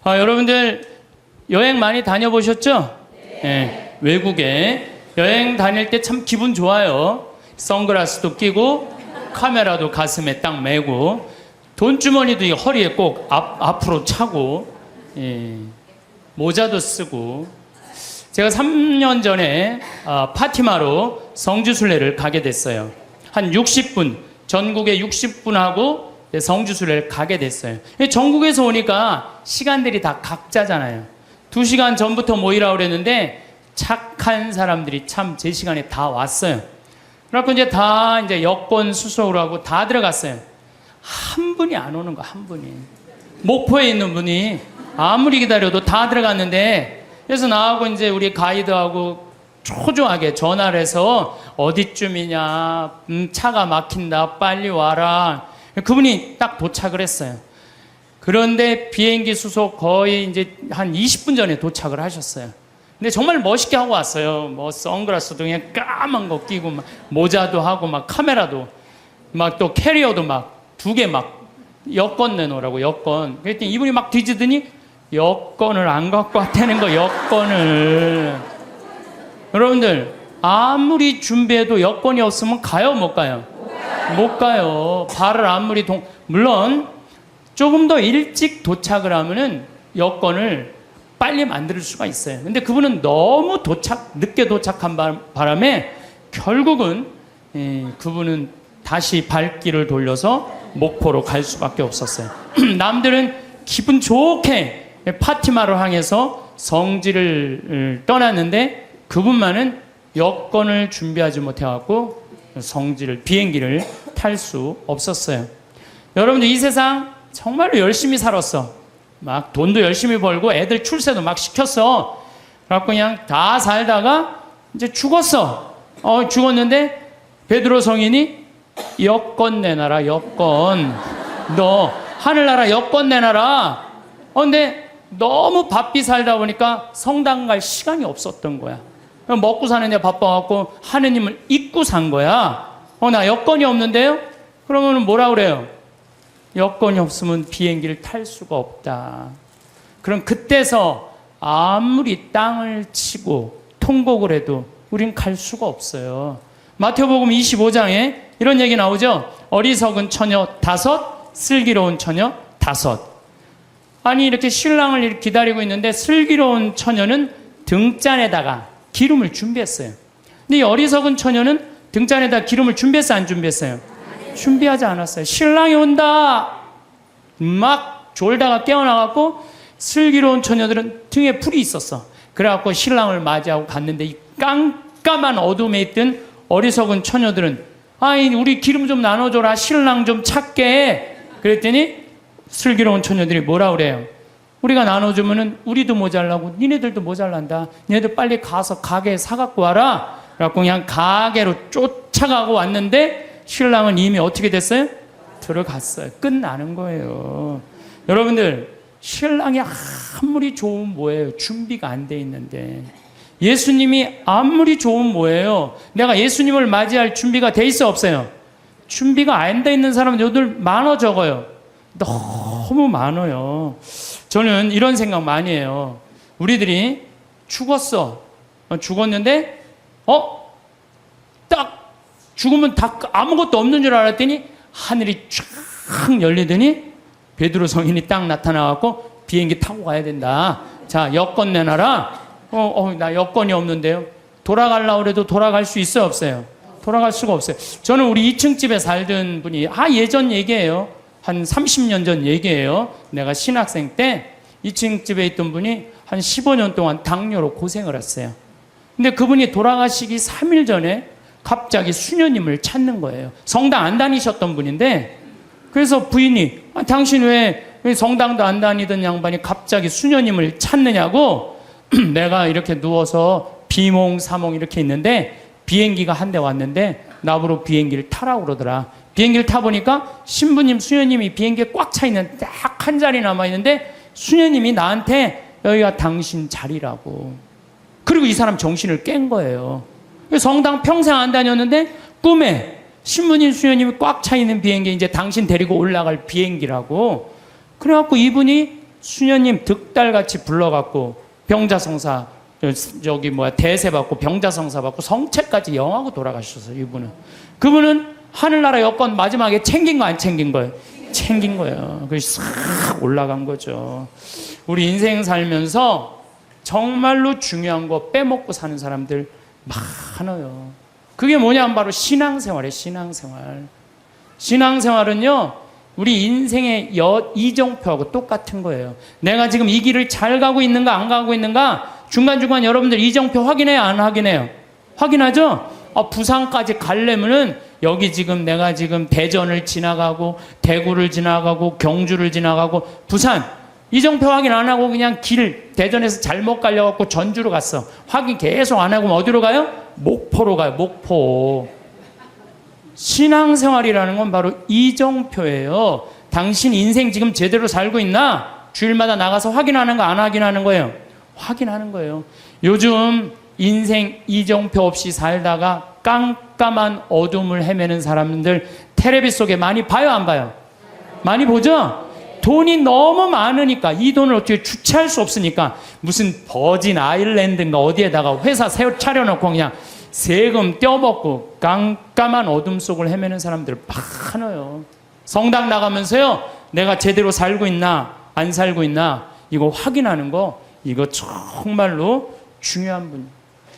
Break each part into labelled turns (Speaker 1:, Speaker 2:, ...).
Speaker 1: 여러분들 여행 많이 다녀보셨죠? 네. 외국에 여행 다닐 때 참 기분 좋아요. 선글라스도 끼고 카메라도 가슴에 딱 메고 돈주머니도 허리에 꼭 앞으로 차고 모자도 쓰고. 제가 3년 전에 파티마로 성지순례를 가게 됐어요. 한 60분, 전국에 60분 하고 성지순례를 가게 됐어요. 전국에서 오니까 시간들이 다 각자잖아요. 2시간 전부터 모이라고 그랬는데 착한 사람들이 참 제 시간에 다 왔어요. 그래갖고 이제 다 이제 여권 수속을 하고 다 들어갔어요. 한 분이 안 오는 거야, 한 분이. 목포에 있는 분이 아무리 기다려도 다 들어갔는데, 그래서 나하고 이제 우리 가이드하고 초조하게 전화를 해서 어디쯤이냐, 차가 막힌다, 빨리 와라. 그분이 딱 도착을 했어요. 그런데 비행기 수속 거의 이제 한 20분 전에 도착을 하셨어요. 근데 정말 멋있게 하고 왔어요. 뭐 선글라스도 그냥 까만 거 끼고 막 모자도 하고 막 카메라도 막 또 캐리어도 막 2개 막 여권 내놓으라고 여권. 그랬더니 이분이 막 뒤지더니 여권을 안 갖고 왔다는 거, 여권을. 여러분들 아무리 준비해도 여권이 없으면 가요, 못 가요? 못 가요. 발을 아무리 물론 조금 더 일찍 도착을 하면은 여권을 빨리 만들 수가 있어요. 근데 그분은 너무 늦게 도착한 바람에 결국은 그분은 다시 발길을 돌려서 목포로 갈 수밖에 없었어요. 남들은 기분 좋게 파티마를 향해서 성지를 떠났는데 그분만은 여권을 준비하지 못해갖고 비행기를 탈 수 없었어요. 여러분들 이 세상 정말로 열심히 살았어. 막 돈도 열심히 벌고 애들 출세도 막 시켰어. 그래갖고 그냥 다 살다가 이제 죽었어. 죽었는데 베드로 성인이 여권 내놔라, 여권. 너 하늘나라 여권 내놔라. 근데 너무 바삐 살다 보니까 성당 갈 시간이 없었던 거야. 먹고 사는데 바빠갖고 하느님을 잊고 산 거야. 나 여권이 없는데요? 그러면 뭐라 그래요? 여권이 없으면 비행기를 탈 수가 없다. 그럼 그때서 아무리 땅을 치고 통곡을 해도 우린 갈 수가 없어요. 마태복음 25장에 이런 얘기 나오죠. 어리석은 처녀 5, 슬기로운 처녀 5. 아니 이렇게 신랑을 기다리고 있는데 슬기로운 처녀는 등잔에다가 기름을 준비했어요. 근데 이 어리석은 처녀는 등잔에다 기름을 준비했어요, 안 준비했어요? 준비하지 않았어요. 신랑이 온다 막 졸다가 깨어나갖고 슬기로운 처녀들은 등에 불이 있었어. 그래갖고 신랑을 맞이하고 갔는데 이 깜깜한 어둠에 있던 어리석은 처녀들은 우리 기름 좀 나눠줘라, 신랑 좀 찾게. 그랬더니 슬기로운 처녀들이 뭐라 그래요? 우리가 나눠주면은 우리도 모자라고 니네들도 모자란다. 니네들 빨리 가서 가게에 사갖고 와라. 그래갖고 그냥 가게로 쫓아가고 왔는데 신랑은 이미 어떻게 됐어요? 들어갔어요. 끝나는 거예요. 여러분들 신랑이 아무리 좋으면 뭐예요? 준비가 안 돼 있는데. 예수님이 아무리 좋으면 뭐예요? 내가 예수님을 맞이할 준비가 돼 있어, 없어요? 준비가 안 돼 있는 사람들 많아, 적어요? 너무 많아요. 저는 이런 생각 많이 해요. 우리들이 죽었어. 죽었는데 딱 죽으면 다 아무것도 없는 줄 알았더니 하늘이 쫙 열리더니 베드로 성인이 딱 나타나갖고 비행기 타고 가야 된다. 자, 여권 내놔라. 나 여권이 없는데요. 돌아가려고 해도 돌아갈 수 있어요, 없어요? 돌아갈 수가 없어요. 저는 우리 2층 집에 살던 분이 예전 얘기예요. 한 30년 전 얘기예요. 내가 신학생 때 2층 집에 있던 분이 한 15년 동안 당뇨로 고생을 했어요. 근데 그분이 돌아가시기 3일 전에 갑자기 수녀님을 찾는 거예요. 성당 안 다니셨던 분인데, 그래서 부인이 당신 왜 성당도 안 다니던 양반이 갑자기 수녀님을 찾느냐고. 내가 이렇게 누워서 비몽사몽 이렇게 있는데 비행기가 한 대 왔는데 나보고 비행기를 타라고 그러더라. 비행기를 타보니까 신부님, 수녀님이 비행기에 꽉 차 있는 딱 한 자리 남아있는데 수녀님이 나한테 여기가 당신 자리라고. 그리고 이 사람 정신을 깬 거예요. 성당 평생 안 다녔는데 꿈에 신부님, 수녀님이 꽉 차 있는 비행기, 이제 당신 데리고 올라갈 비행기라고. 그래갖고 이분이 수녀님 득달같이 불러갖고 병자성사 대세 받고 병자성사 받고 성체까지 영하고 돌아가셨어요. 이분은. 그분은 하늘나라 여권 마지막에 챙긴 거 안 챙긴 거예요? 챙긴 거예요. 그래서 싹 올라간 거죠. 우리 인생 살면서 정말로 중요한 거 빼먹고 사는 사람들 많아요. 그게 뭐냐면 바로 신앙생활이에요. 신앙생활. 신앙생활은요, 우리 인생의 이정표하고 똑같은 거예요. 내가 지금 이 길을 잘 가고 있는가 안 가고 있는가 중간중간 여러분들 이정표 확인해요, 안 확인해요? 확인하죠? 부산까지 가려면은 여기 지금 내가 지금 대전을 지나가고 대구를 지나가고 경주를 지나가고 부산 이정표 확인 안 하고 그냥 길 대전에서 잘못 갈려갖고 전주로 갔어. 확인 계속 안 하고 어디로 가요? 목포로 가요. 목포. 신앙생활이라는 건 바로 이정표예요. 당신 인생 지금 제대로 살고 있나? 주일마다 나가서 확인하는 거 안 확인하는 거예요? 확인하는 거예요. 요즘 인생 이정표 없이 살다가 깜깜한 어둠을 헤매는 사람들 텔레비 속에 많이 봐요, 안 봐요? 많이 보죠? 돈이 너무 많으니까 이 돈을 어떻게 주체할 수 없으니까 무슨 버진 아일랜드인가 어디에다가 회사 차려놓고 그냥 세금 떼어먹고 깜깜한 어둠 속을 헤매는 사람들 많아요. 성당 나가면서요, 내가 제대로 살고 있나 안 살고 있나 이거 확인하는 거, 이거 정말로 중요한 분.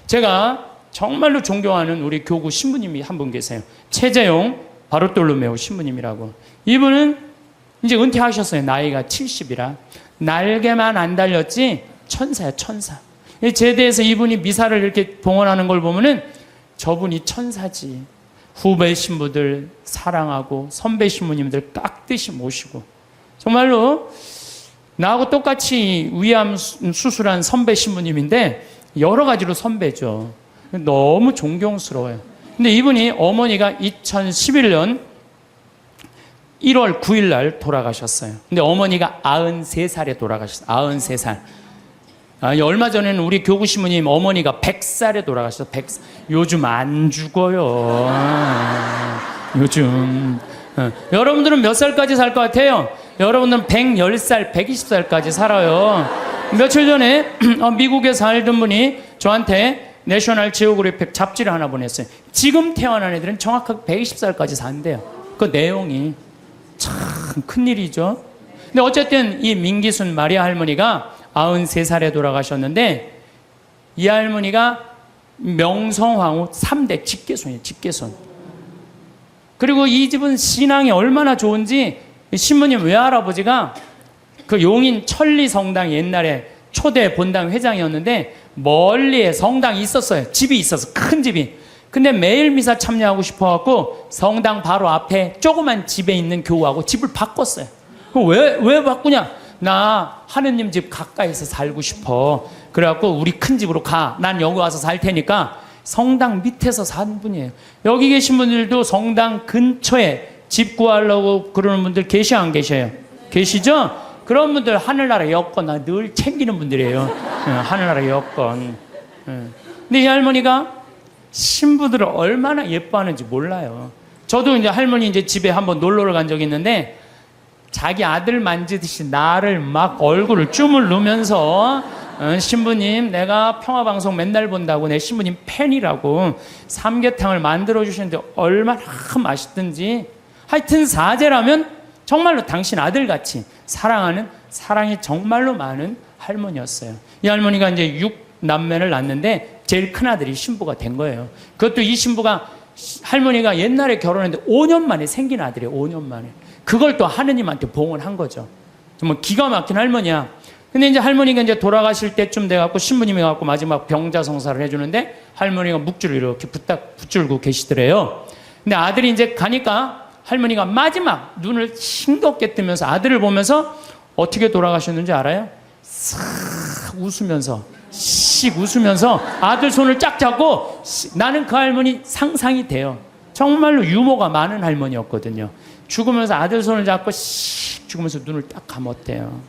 Speaker 1: 제가 정말로 존경하는 우리 교구 신부님이 한 분 계세요. 최재용 바르톨로메오 신부님이라고. 이분은 이제 은퇴하셨어요. 나이가 70이라. 날개만 안 달렸지 천사야, 천사. 제대해서 이분이 미사를 이렇게 봉헌하는 걸 보면은 저분이 천사지. 후배 신부들 사랑하고 선배 신부님들 깍듯이 모시고, 정말로 나하고 똑같이 위암 수술한 선배 신부님인데 여러 가지로 선배죠. 너무 존경스러워요. 근데 이분이 어머니가 2011년 1월 9일 날 돌아가셨어요. 근데 어머니가 93살에 돌아가셨어요. 93살. 얼마 전에는 우리 교구 신부님 어머니가 100살에 돌아가셨어요. 100살. 요즘 안 죽어요. 요즘. 여러분들은 몇 살까지 살 것 같아요? 여러분들은 110살, 120살까지 살아요. 며칠 전에 미국에 살던 분이 저한테 내셔널 지오그래픽 잡지를 하나 보냈어요. 지금 태어난 애들은 정확하게 120살까지 산대요. 그 내용이 참 큰일이죠. 근데 어쨌든 이 민기순 마리아 할머니가 93살에 돌아가셨는데, 이 할머니가 명성황후 3대 직계손이에요. 직계손. 그리고 이 집은 신앙이 얼마나 좋은지 신부님 외할아버지가 그 용인 천리성당 옛날에 초대 본당 회장이었는데 멀리에 성당이 있었어요. 집이 있어서, 큰 집이. 근데 매일 미사 참여하고 싶어갖고 성당 바로 앞에 조그만 집에 있는 교우하고 집을 바꿨어요. 왜 바꾸냐? 나 하느님 집 가까이서 살고 싶어. 그래갖고 우리 큰 집으로 가. 난 여기 와서 살 테니까. 성당 밑에서 산 분이에요. 여기 계신 분들도 성당 근처에 집 구하려고 그러는 분들 계셔, 안 계셔요? 계시죠? 그런 분들 하늘나라 여권 늘 챙기는 분들이에요. 하늘나라 여권. 근데 이 할머니가 신부들을 얼마나 예뻐하는지 몰라요. 저도 이제 할머니 이제 집에 한번 놀러를 간 적이 있는데 자기 아들 만지듯이 나를 막 얼굴을 주물르면서 신부님 내가 평화방송 맨날 본다고 내 신부님 팬이라고 삼계탕을 만들어 주시는데 얼마나 맛있든지. 하여튼 사제라면 정말로 당신 아들같이 사랑하는, 사랑이 정말로 많은 할머니였어요. 이 할머니가 이제 6남매를 낳았는데 제일 큰 아들이 신부가 된 거예요. 그것도 이 신부가 할머니가 옛날에 결혼했는데 5년 만에 생긴 아들이에요. 5년 만에. 그걸 또 하느님한테 봉헌한 거죠. 정말 기가 막힌 할머니야. 근데 이제 할머니가 이제 돌아가실 때쯤 돼갖고 신부님이 갖고 마지막 병자성사를 해주는데 할머니가 묵주를 이렇게 붙들고 계시더래요. 근데 아들이 이제 가니까 할머니가 마지막 눈을 싱겁게 뜨면서 아들을 보면서 어떻게 돌아가셨는지 알아요? 싹 웃으면서, 씩 웃으면서 아들 손을 쫙 잡고, 나는 그 할머니 상상이 돼요. 정말로 유머가 많은 할머니였거든요. 죽으면서 아들 손을 잡고 씩 죽으면서 눈을 딱 감았대요.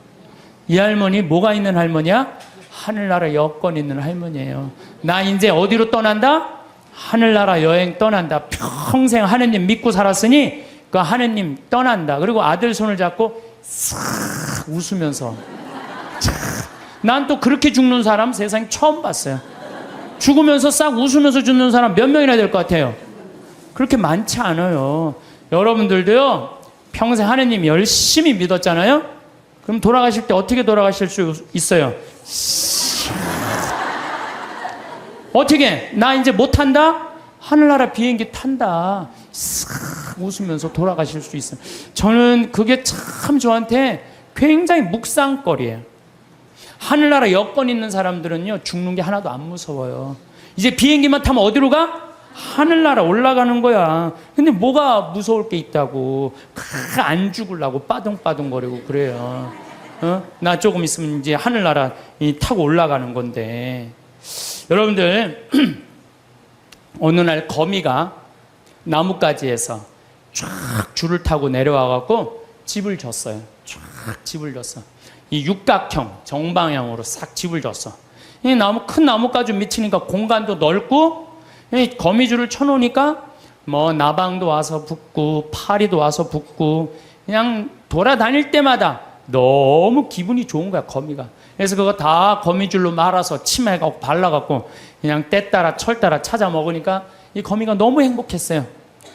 Speaker 1: 이 할머니 뭐가 있는 할머니야? 하늘나라 여권 있는 할머니예요. 나 이제 어디로 떠난다? 하늘나라 여행 떠난다. 평생 하느님 믿고 살았으니 그 하느님 떠난다. 그리고 아들 손을 잡고 싹 웃으면서 난 또 그렇게 죽는 사람 세상에 처음 봤어요. 죽으면서 싹 웃으면서 죽는 사람 몇 명이나 될 것 같아요? 그렇게 많지 않아요. 여러분들도요, 평생 하느님 열심히 믿었잖아요? 그럼 돌아가실 때 어떻게 돌아가실 수 있어요? 어떻게? 나 이제 못 탄다? 하늘나라 비행기 탄다. 싹 웃으면서 돌아가실 수 있어요. 저는 그게 참 저한테 굉장히 묵상거리예요. 하늘나라 여권 있는 사람들은요, 죽는 게 하나도 안 무서워요. 이제 비행기만 타면 어디로 가? 하늘나라 올라가는 거야. 근데 뭐가 무서울 게 있다고. 안 죽으려고 빠둥빠둥거리고 그래요. 나 조금 있으면 이제 하늘나라 타고 올라가는 건데. 여러분들, 어느 날 거미가 나뭇가지에서 쫙 줄을 타고 내려와갖고 집을 졌어요. 쫙 집을 졌어. 이 육각형 정방향으로 싹 집을 졌어. 이 큰 나뭇가지 밑이니까 공간도 넓고, 이 거미줄을 쳐놓으니까 뭐 나방도 와서 붙고 파리도 와서 붙고, 그냥 돌아다닐 때마다 너무 기분이 좋은 거야, 거미가. 그래서 그거 다 거미줄로 말아서 침해갖고 발라갖고 그냥 때 따라 철 따라 찾아 먹으니까 이 거미가 너무 행복했어요.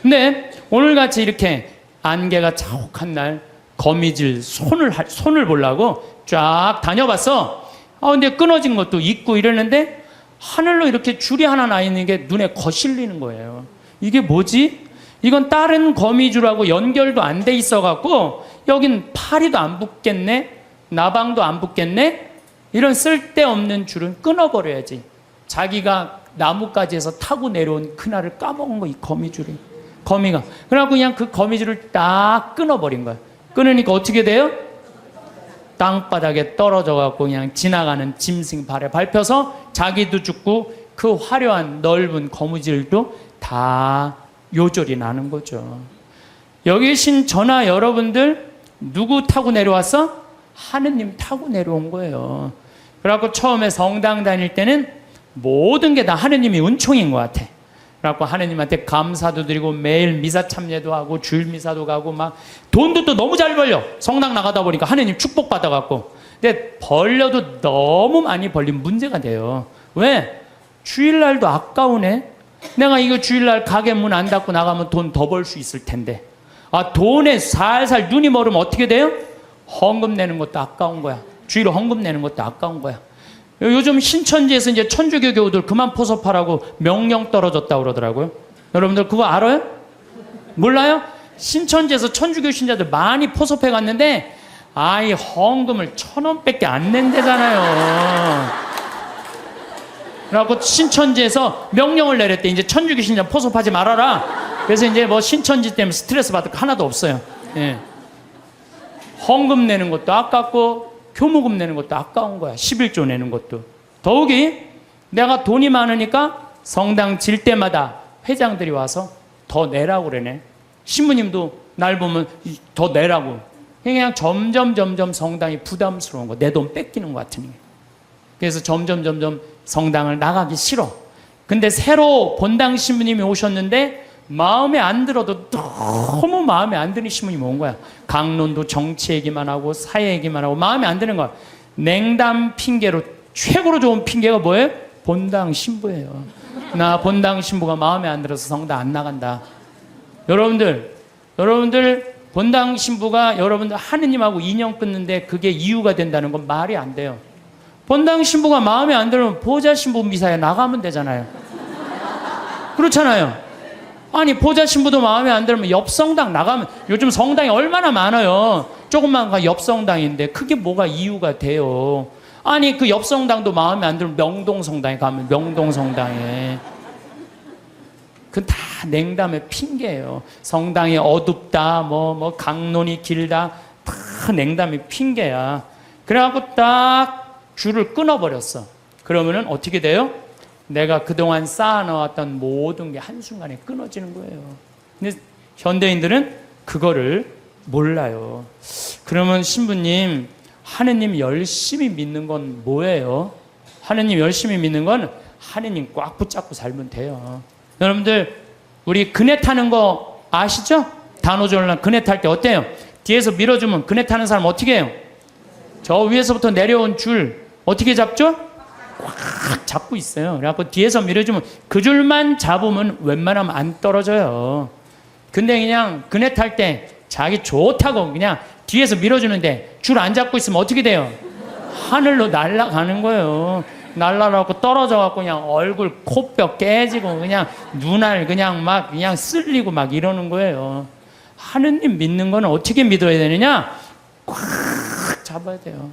Speaker 1: 근데 오늘같이 이렇게 안개가 자욱한 날 거미줄 손을 보려고 쫙 다녀봤어. 근데 끊어진 것도 있고 이러는데 하늘로 이렇게 줄이 하나 나 있는 게 눈에 거슬리는 거예요. 이게 뭐지? 이건 다른 거미줄하고 연결도 안 돼 있어갖고 여긴 파리도 안 붙겠네? 나방도 안 붙겠네? 이런 쓸데없는 줄은 끊어버려야지. 자기가 나뭇가지에서 타고 내려온 그날을 까먹은 거, 이 거미줄이. 거미가. 그래갖고 그냥 그 거미줄을 딱 끊어버린 거야. 끊으니까 어떻게 돼요? 땅바닥에 떨어져갖고 그냥 지나가는 짐승 발에 밟혀서 자기도 죽고 그 화려한 넓은 거미줄도 다 요절이 나는 거죠. 여기 계신 저나 여러분들 누구 타고 내려왔어? 하느님 타고 내려온 거예요. 그래갖고 처음에 성당 다닐 때는 모든 게 다 하느님이 은총인 것 같아. 그래갖고 하느님한테 감사도 드리고 매일 미사 참여도 하고 주일 미사도 가고 막 돈도 또 너무 잘 벌려. 성당 나가다 보니까 하느님 축복 받아갖고. 근데 벌려도 너무 많이 벌리면 문제가 돼요. 왜? 주일날도 아까우네. 내가 이거 주일날 가게 문 안 닫고 나가면 돈 더 벌 수 있을 텐데. 돈에 살살 눈이 멀으면 어떻게 돼요? 헌금 내는 것도 아까운 거야. 주일 헌금 내는 것도 아까운 거야. 요즘 신천지에서 이제 천주교 교우들 그만 포섭하라고 명령 떨어졌다고 그러더라고요. 여러분들 그거 알아요? 몰라요? 신천지에서 천주교 신자들 많이 포섭해 갔는데 아이 헌금을 1,000원밖에 안 낸대잖아요. 그래갖고 신천지에서 명령을 내렸대. 이제 천주교 신자 포섭하지 말아라. 그래서 이제 뭐 신천지 때문에 스트레스 받을 거 하나도 없어요. 예. 헌금 내는 것도 아깝고 교무금 내는 것도 아까운 거야. 11조 내는 것도. 더욱이 내가 돈이 많으니까 성당 질 때마다 회장들이 와서 더 내라고 그러네. 신부님도 날 보면 더 내라고. 그냥 점점 성당이 부담스러운 거. 내 돈 뺏기는 것 같으니. 그래서 점점 성당을 나가기 싫어. 근데 새로 본당 신부님이 오셨는데 마음에 안 들어도 너무 마음에 안 드는 신부님이 온 거야. 강론도 정치 얘기만 하고 사회 얘기만 하고 마음에 안 드는 거야. 냉담 핑계로 최고로 좋은 핑계가 뭐예요? 본당 신부예요. 나 본당 신부가 마음에 안 들어서 성당 안 나간다. 여러분들 본당 신부가 여러분들 하느님하고 인연 끊는데 그게 이유가 된다는 건 말이 안 돼요. 본당 신부가 마음에 안 들면 보좌 신부 미사에 나가면 되잖아요. 그렇잖아요. 아니 보좌 신부도 마음에 안 들면 옆 성당 나가면, 요즘 성당이 얼마나 많아요. 조금만 가 옆 성당인데 그게 뭐가 이유가 돼요. 아니 그 옆 성당도 마음에 안 들면 명동 성당에 가면 명동 성당에. 그건 다 냉담의 핑계예요. 성당이 어둡다, 뭐 강론이 길다, 다 냉담의 핑계야. 그래갖고 딱 줄을 끊어버렸어. 그러면은 어떻게 돼요? 내가 그동안 쌓아놓았던 모든 게 한순간에 끊어지는 거예요. 근데 현대인들은 그거를 몰라요. 그러면 신부님, 하느님 열심히 믿는 건 뭐예요? 하느님 열심히 믿는 건 하느님 꽉 붙잡고 살면 돼요. 여러분들 우리 그네 타는 거 아시죠? 단오전란 그네 탈 때 어때요? 뒤에서 밀어주면 그네 타는 사람 어떻게 해요? 저 위에서부터 내려온 줄 어떻게 잡죠? 꽉 잡고 있어요. 그래갖고 뒤에서 밀어주면 그 줄만 잡으면 웬만하면 안 떨어져요. 근데 그냥 그네 탈 때 자기 좋다고 그냥 뒤에서 밀어주는데 줄 안 잡고 있으면 어떻게 돼요? 하늘로 날아가는 거예요. 날아가고 떨어져갖고 그냥 얼굴 코뼈 깨지고 그냥 눈알 그냥 막 그냥 쓸리고 막 이러는 거예요. 하느님 믿는 거는 어떻게 믿어야 되느냐? 꽉 잡아야 돼요.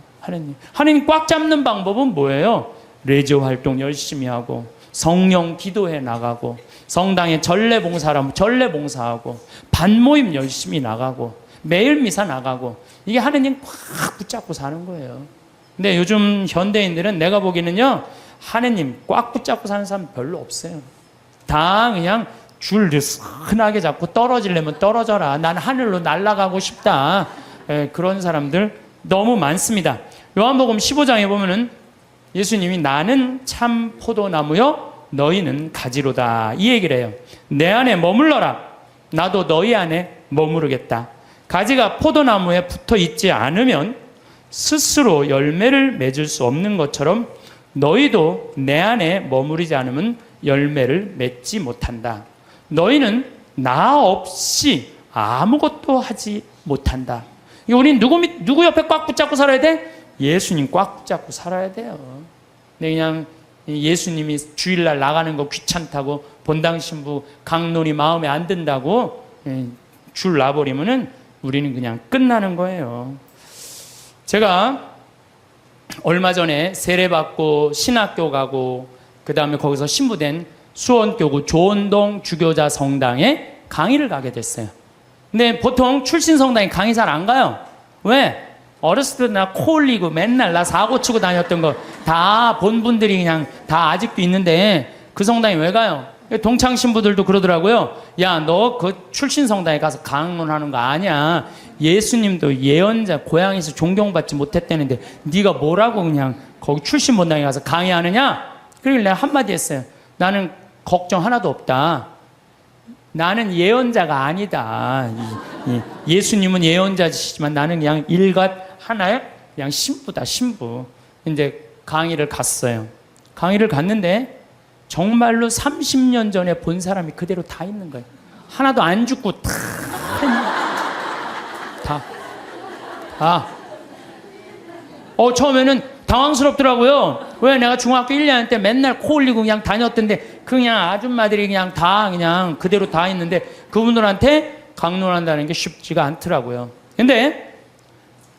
Speaker 1: 하느님 꽉 잡는 방법은 뭐예요? 레저 활동 열심히 하고 성령 기도해 나가고 성당에 전례 봉사라면 전례 봉사하고 반모임 열심히 나가고 매일 미사 나가고 이게 하느님 꽉 붙잡고 사는 거예요. 근데 요즘 현대인들은 내가 보기에는요 하느님 꽉 붙잡고 사는 사람 별로 없어요. 다 그냥 줄 흔하게 잡고 떨어지려면 떨어져라. 난 하늘로 날아가고 싶다. 그런 사람들 너무 많습니다. 요한복음 15장에 보면은 예수님이 나는 참 포도나무요 너희는 가지로다 이 얘기를 해요. 내 안에 머물러라. 나도 너희 안에 머무르겠다. 가지가 포도나무에 붙어 있지 않으면 스스로 열매를 맺을 수 없는 것처럼 너희도 내 안에 머무르지 않으면 열매를 맺지 못한다. 너희는 나 없이 아무것도 하지 못한다. 우린 누구 옆에 꽉 붙잡고 살아야 돼? 예수님 꽉 붙잡고 살아야 돼요. 근데 그냥 예수님이 주일날 나가는 거 귀찮다고 본당 신부 강론이 마음에 안 든다고 줄 놔버리면은 우리는 그냥 끝나는 거예요. 제가 얼마 전에 세례받고 신학교 가고 그 다음에 거기서 신부된 수원교구 조원동 주교자 성당에 강의를 가게 됐어요. 근데 보통 출신 성당에 강의 잘 안 가요. 왜? 어렸을 때 나 코 흘리고 맨날 나 사고 치고 다녔던 거 다 본 분들이 그냥 다 아직도 있는데 그 성당에 왜 가요? 동창 신부들도 그러더라고요. 야, 너 그 출신 성당에 가서 강론하는 거 아니야. 예수님도 예언자 고향에서 존경받지 못했다는데 네가 뭐라고 그냥 거기 출신 본당에 가서 강의하느냐? 그러길래 내가 한마디 했어요. 나는 걱정 하나도 없다. 나는 예언자가 아니다. 예수님은 예언자시지만 나는 그냥 일갓 하나의 그냥 신부다, 신부. 이제 강의를 갔어요. 강의를 갔는데 정말로 30년 전에 본 사람이 그대로 다 있는 거예요. 하나도 안 죽고 다. 처음에는 당황스럽더라고요. 왜? 내가 중학교 1년 때 맨날 코 흘리고 그냥 다녔던데 그냥 아줌마들이 그냥 다 그냥 그대로 다 있는데 그분들한테 강론한다는 게 쉽지가 않더라고요. 근데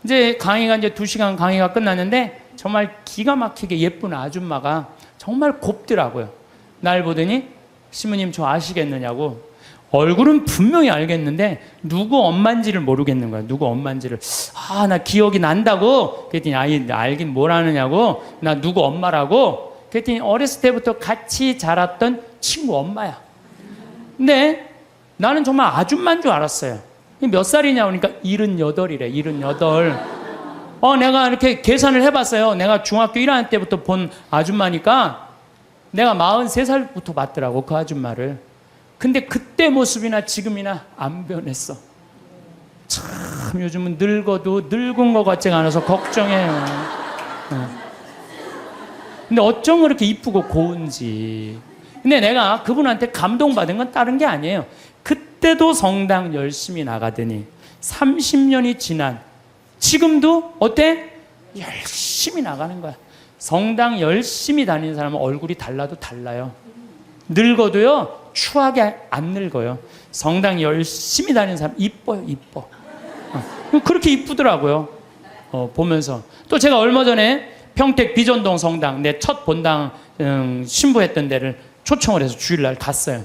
Speaker 1: 이제 강의가 이제 2시간 강의가 끝났는데 정말 기가 막히게 예쁜 아줌마가 정말 곱더라고요. 날 보더니 시모님 저 아시겠느냐고. 얼굴은 분명히 알겠는데 누구 엄마인지를 모르겠는 거야. 누구 엄마인지를. 나 기억이 난다고. 그랬더니 알긴 뭘 아느냐고. 나 누구 엄마라고. 그랬더니 어렸을 때부터 같이 자랐던 친구 엄마야. 근데 나는 정말 아줌마인 줄 알았어요. 몇 살이냐 그러니까 78이래. 78. 내가 이렇게 계산을 해봤어요. 내가 중학교 1학년 때부터 본 아줌마니까 내가 43살부터 봤더라고 그 아줌마를. 근데 그때 모습이나 지금이나 안 변했어. 참 요즘은 늙어도 늙은 것 같지가 않아서 걱정해요. 근데 어쩜 그렇게 이쁘고 고운지. 근데 내가 그분한테 감동받은 건 다른 게 아니에요. 그때도 성당 열심히 나가더니 30년이 지난 지금도 어때? 열심히 나가는 거야. 성당 열심히 다니는 사람은 얼굴이 달라도 달라요. 늙어도요 추하게 안 늙어요. 성당 열심히 다니는 사람 이뻐요. 이뻐. 그렇게 이쁘더라고요. 보면서. 또 제가 얼마 전에 평택 비전동 성당 내 첫 본당 신부했던 데를 초청을 해서 주일날 갔어요.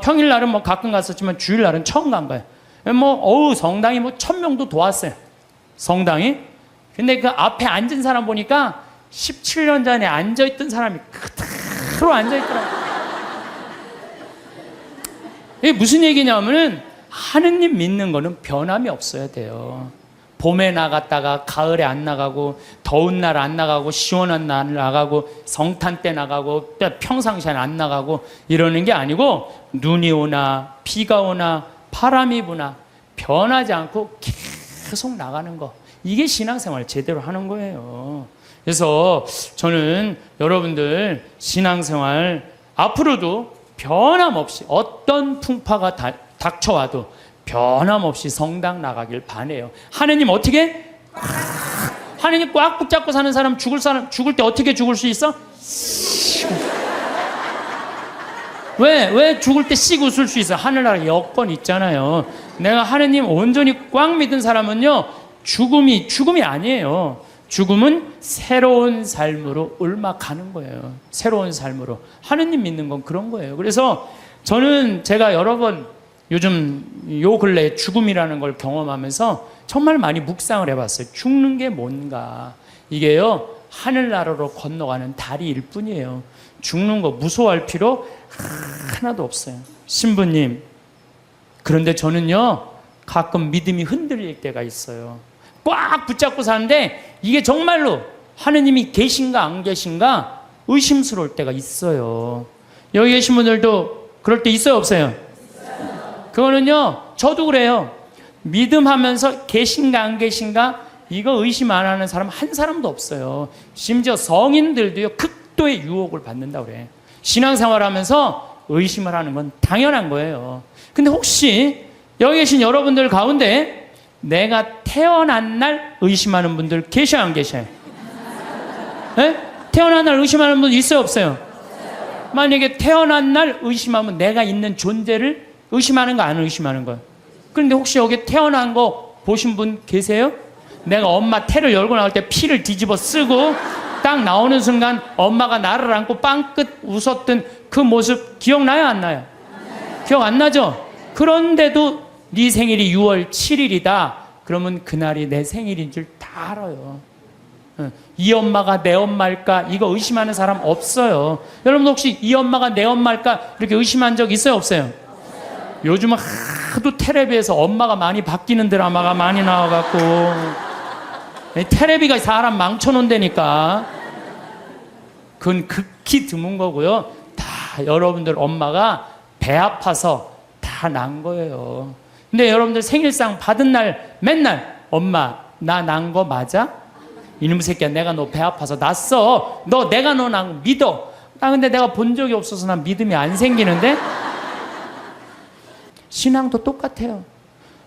Speaker 1: 평일날은 뭐 가끔 갔었지만 주일날은 처음 간 거예요. 성당이 1000명도 도왔어요. 성당이. 근데 그 앞에 앉은 사람 보니까 17년 전에 앉아있던 사람이 그대로 앉아있더라고요. 이게 무슨 얘기냐면은 하느님 믿는 거는 변함이 없어야 돼요. 봄에 나갔다가 가을에 안 나가고 더운 날 안 나가고 시원한 날 나가고 성탄 때 나가고 평상시엔 안 나가고 이러는 게 아니고 눈이 오나 비가 오나 바람이 부나 변하지 않고 계속 나가는 거. 이게 신앙생활 제대로 하는 거예요. 그래서 저는 여러분들 신앙생활 앞으로도 변함없이 어떤 풍파가 닥쳐와도 변함없이 성당 나가길 바라요. 하느님 어떻게? 하느님 꽉 붙잡고 사는 사람 죽을 때 어떻게 죽을 수 있어? 왜 죽을 때 씩 웃을 수 있어? 하늘나라 여건 있잖아요. 내가 하느님 온전히 꽉 믿은 사람은요, 죽음이 아니에요. 죽음은 새로운 삶으로 옮아가는 거예요. 새로운 삶으로. 하느님 믿는 건 그런 거예요. 그래서 저는 제가 여러 번 요즘 요 근래에 죽음이라는 걸 경험하면서 정말 많이 묵상을 해봤어요. 죽는 게 뭔가. 이게요, 하늘나라로 건너가는 다리일 뿐이에요. 죽는 거 무서워할 필요 하나도 없어요. 신부님, 그런데 저는요, 가끔 믿음이 흔들릴 때가 있어요. 꽉 붙잡고 사는데 이게 정말로 하느님이 계신가 안 계신가 의심스러울 때가 있어요. 여기 계신 분들도 그럴 때 있어요, 없어요? 그거는요, 저도 그래요. 믿음하면서 계신가 안 계신가 이거 의심 안 하는 사람 한 사람도 없어요. 심지어 성인들도요, 극도의 유혹을 받는다고 그래. 신앙생활하면서 의심을 하는 건 당연한 거예요. 근데 혹시 여기 계신 여러분들 가운데 내가 태어난 날 의심하는 분들 계셔요, 안 계셔요? 네? 태어난 날 의심하는 분 있어요, 없어요? 만약에 태어난 날 의심하면 내가 있는 존재를 의심하는 거, 안 의심하는 거예요? 그런데 혹시 여기 태어난 거 보신 분 계세요? 내가 엄마 태를 열고 나올 때 피를 뒤집어 쓰고 딱 나오는 순간 엄마가 나를 안고 빵긋 웃었던 그 모습 기억나요, 안 나요? 기억 안 나죠? 그런데도 네 생일이 6월 7일이다. 그러면 그날이 내 생일인 줄 다 알아요. 이 엄마가 내 엄마일까? 이거 의심하는 사람 없어요. 여러분 혹시 이 엄마가 내 엄마일까? 이렇게 의심한 적 있어요, 없어요? 요즘은 하도 텔레비에서 엄마가 많이 바뀌는 드라마가 많이 나와갖고 텔레비가 사람 망쳐놓는다니까. 그건 극히 드문 거고요. 다 여러분들 엄마가 배 아파서 다 난 거예요. 근데 여러분들 생일상 받은 날 맨날 엄마 나 난 거 맞아? 이놈의 새끼야, 내가 너 배 아파서 났어. 내가 너 난 믿어. 근데 내가 본 적이 없어서 난 믿음이 안 생기는데? 신앙도 똑같아요.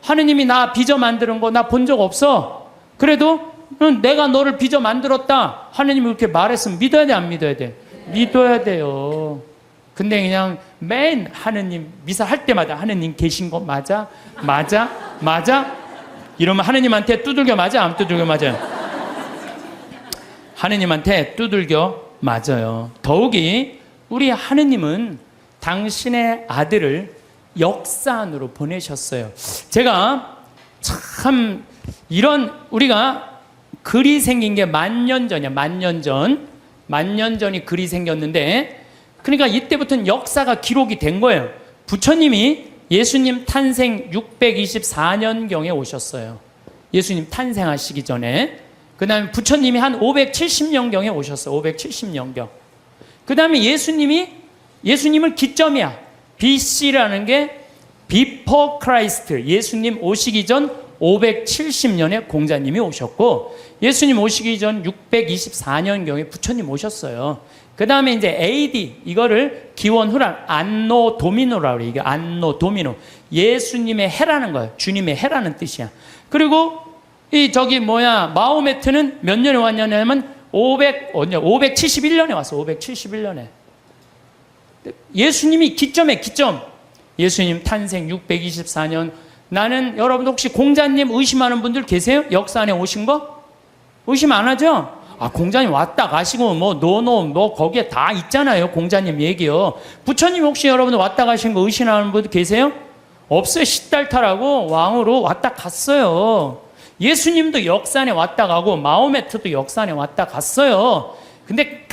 Speaker 1: 하느님이 나 빚어 만드는 거 나 본 적 없어. 그래도 내가 너를 빚어 만들었다. 하느님이 이렇게 말했으면 믿어야 돼, 안 믿어야 돼? 믿어야 돼요. 근데 그냥 맨 하느님 미사 할 때마다 하느님 계신 거 맞아? 맞아? 맞아? 이러면 하느님한테 두들겨 맞아? 안 두들겨 맞아요? 하느님한테 두들겨 맞아요. 더욱이 우리 하느님은 당신의 아들을 역사 안으로 보내셨어요. 제가 참 이런 우리가 글이 생긴 게 10,000년 전이야. 10,000년 전. 10,000년 전이 글이 생겼는데 그러니까 이때부터는 역사가 기록이 된 거예요. 부처님이 예수님 탄생 624년경에 오셨어요. 예수님 탄생하시기 전에. 그 다음에 부처님이 한 570년경에 오셨어요. 570년경. 그 다음에 예수님을 기점이야. BC라는 게 Before Christ. 예수님 오시기 전 570년에 공자님이 오셨고, 예수님 오시기 전 624년경에 부처님 오셨어요. 그 다음에 이제 AD, 이거를 기원 후란 안노 도미노라고 그래요. 이게 안노 도미노. 예수님의 해라는 거예요. 주님의 해라는 뜻이야. 그리고 마호메트는 몇 년에 왔냐면 571년에 왔어. 571년에. 예수님이 기점. 예수님 탄생 624년. 나는 여러분 혹시 공자님 의심하는 분들 계세요? 역사 안에 오신 거? 의심 안 하죠? 공자님 왔다 가시고 너 거기에 다 있잖아요. 공자님 얘기요. 부처님 혹시 여러분들 왔다 가신 거 의심하는 분들 계세요? 없어요. 시달타라고 왕으로 왔다 갔어요. 예수님도 역사 안에 왔다 가고 마호메트도 역사 안에 왔다 갔어요. 근데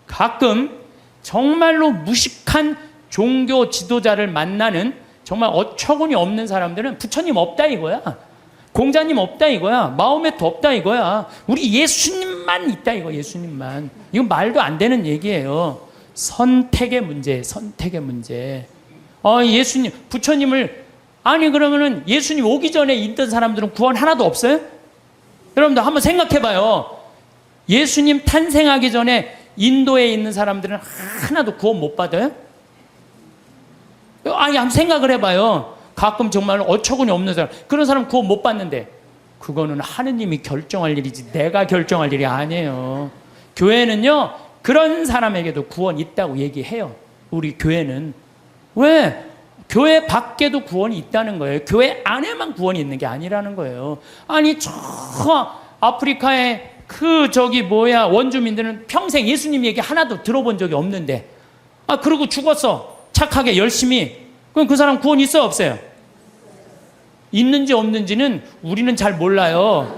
Speaker 1: 가끔 정말로 무식한 종교 지도자를 만나는 정말 어처구니 없는 사람들은 부처님 없다 이거야. 공자님 없다 이거야. 마호메트 없다 이거야. 우리 예수님만 있다 이거. 예수님만. 이건 말도 안 되는 얘기예요. 선택의 문제. 예수님, 부처님을 그러면은 예수님 오기 전에 있던 사람들은 구원 하나도 없어요? 여러분들 한번 생각해봐요. 예수님 탄생하기 전에 인도에 있는 사람들은 하나도 구원 못 받아요? 아니, 한번 생각을 해봐요. 가끔 정말 어처구니 없는 사람, 그런 사람 구원 못 받는데, 그거는 하느님이 결정할 일이지 내가 결정할 일이 아니에요. 교회는요, 그런 사람에게도 구원 있다고 얘기해요. 우리 교회는. 왜? 교회 밖에도 구원이 있다는 거예요. 교회 안에만 구원이 있는 게 아니라는 거예요. 아니, 저 아프리카의 원주민들은 평생 예수님 얘기 하나도 들어본 적이 없는데, 그러고 죽었어. 착하게 열심히. 그럼 그 사람 구원 있어요, 없어요? 있는지 없는지는 우리는 잘 몰라요.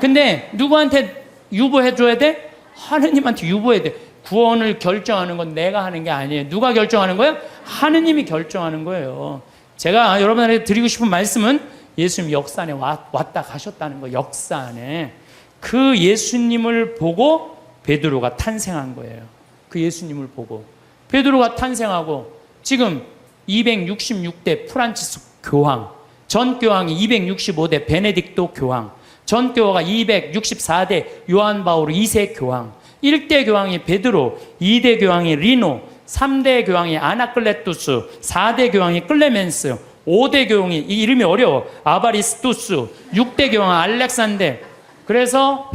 Speaker 1: 근데 누구한테 유보해줘야 돼? 하느님한테 유보해야 돼. 구원을 결정하는 건 내가 하는 게 아니에요. 누가 결정하는 거예요? 하느님이 결정하는 거예요. 제가 여러분한테 드리고 싶은 말씀은 예수님 역사 안에 왔다 가셨다는 거예요. 역사 안에. 그 예수님을 보고 베드로가 탄생한 거예요. 그 예수님을 보고 베드로가 탄생하고, 지금 266대 프란치스 교황, 전 교황이 265대 베네딕토 교황, 전 교황이 264대 요한 바오로 2세 교황, 1대 교황이 베드로, 2대 교황이 리노, 3대 교황이 아나클레투스, 4대 교황이 클레멘스, 5대 교황이, 이 이름이 어려워, 아바리스투스, 6대 교황 알렉산데. 그래서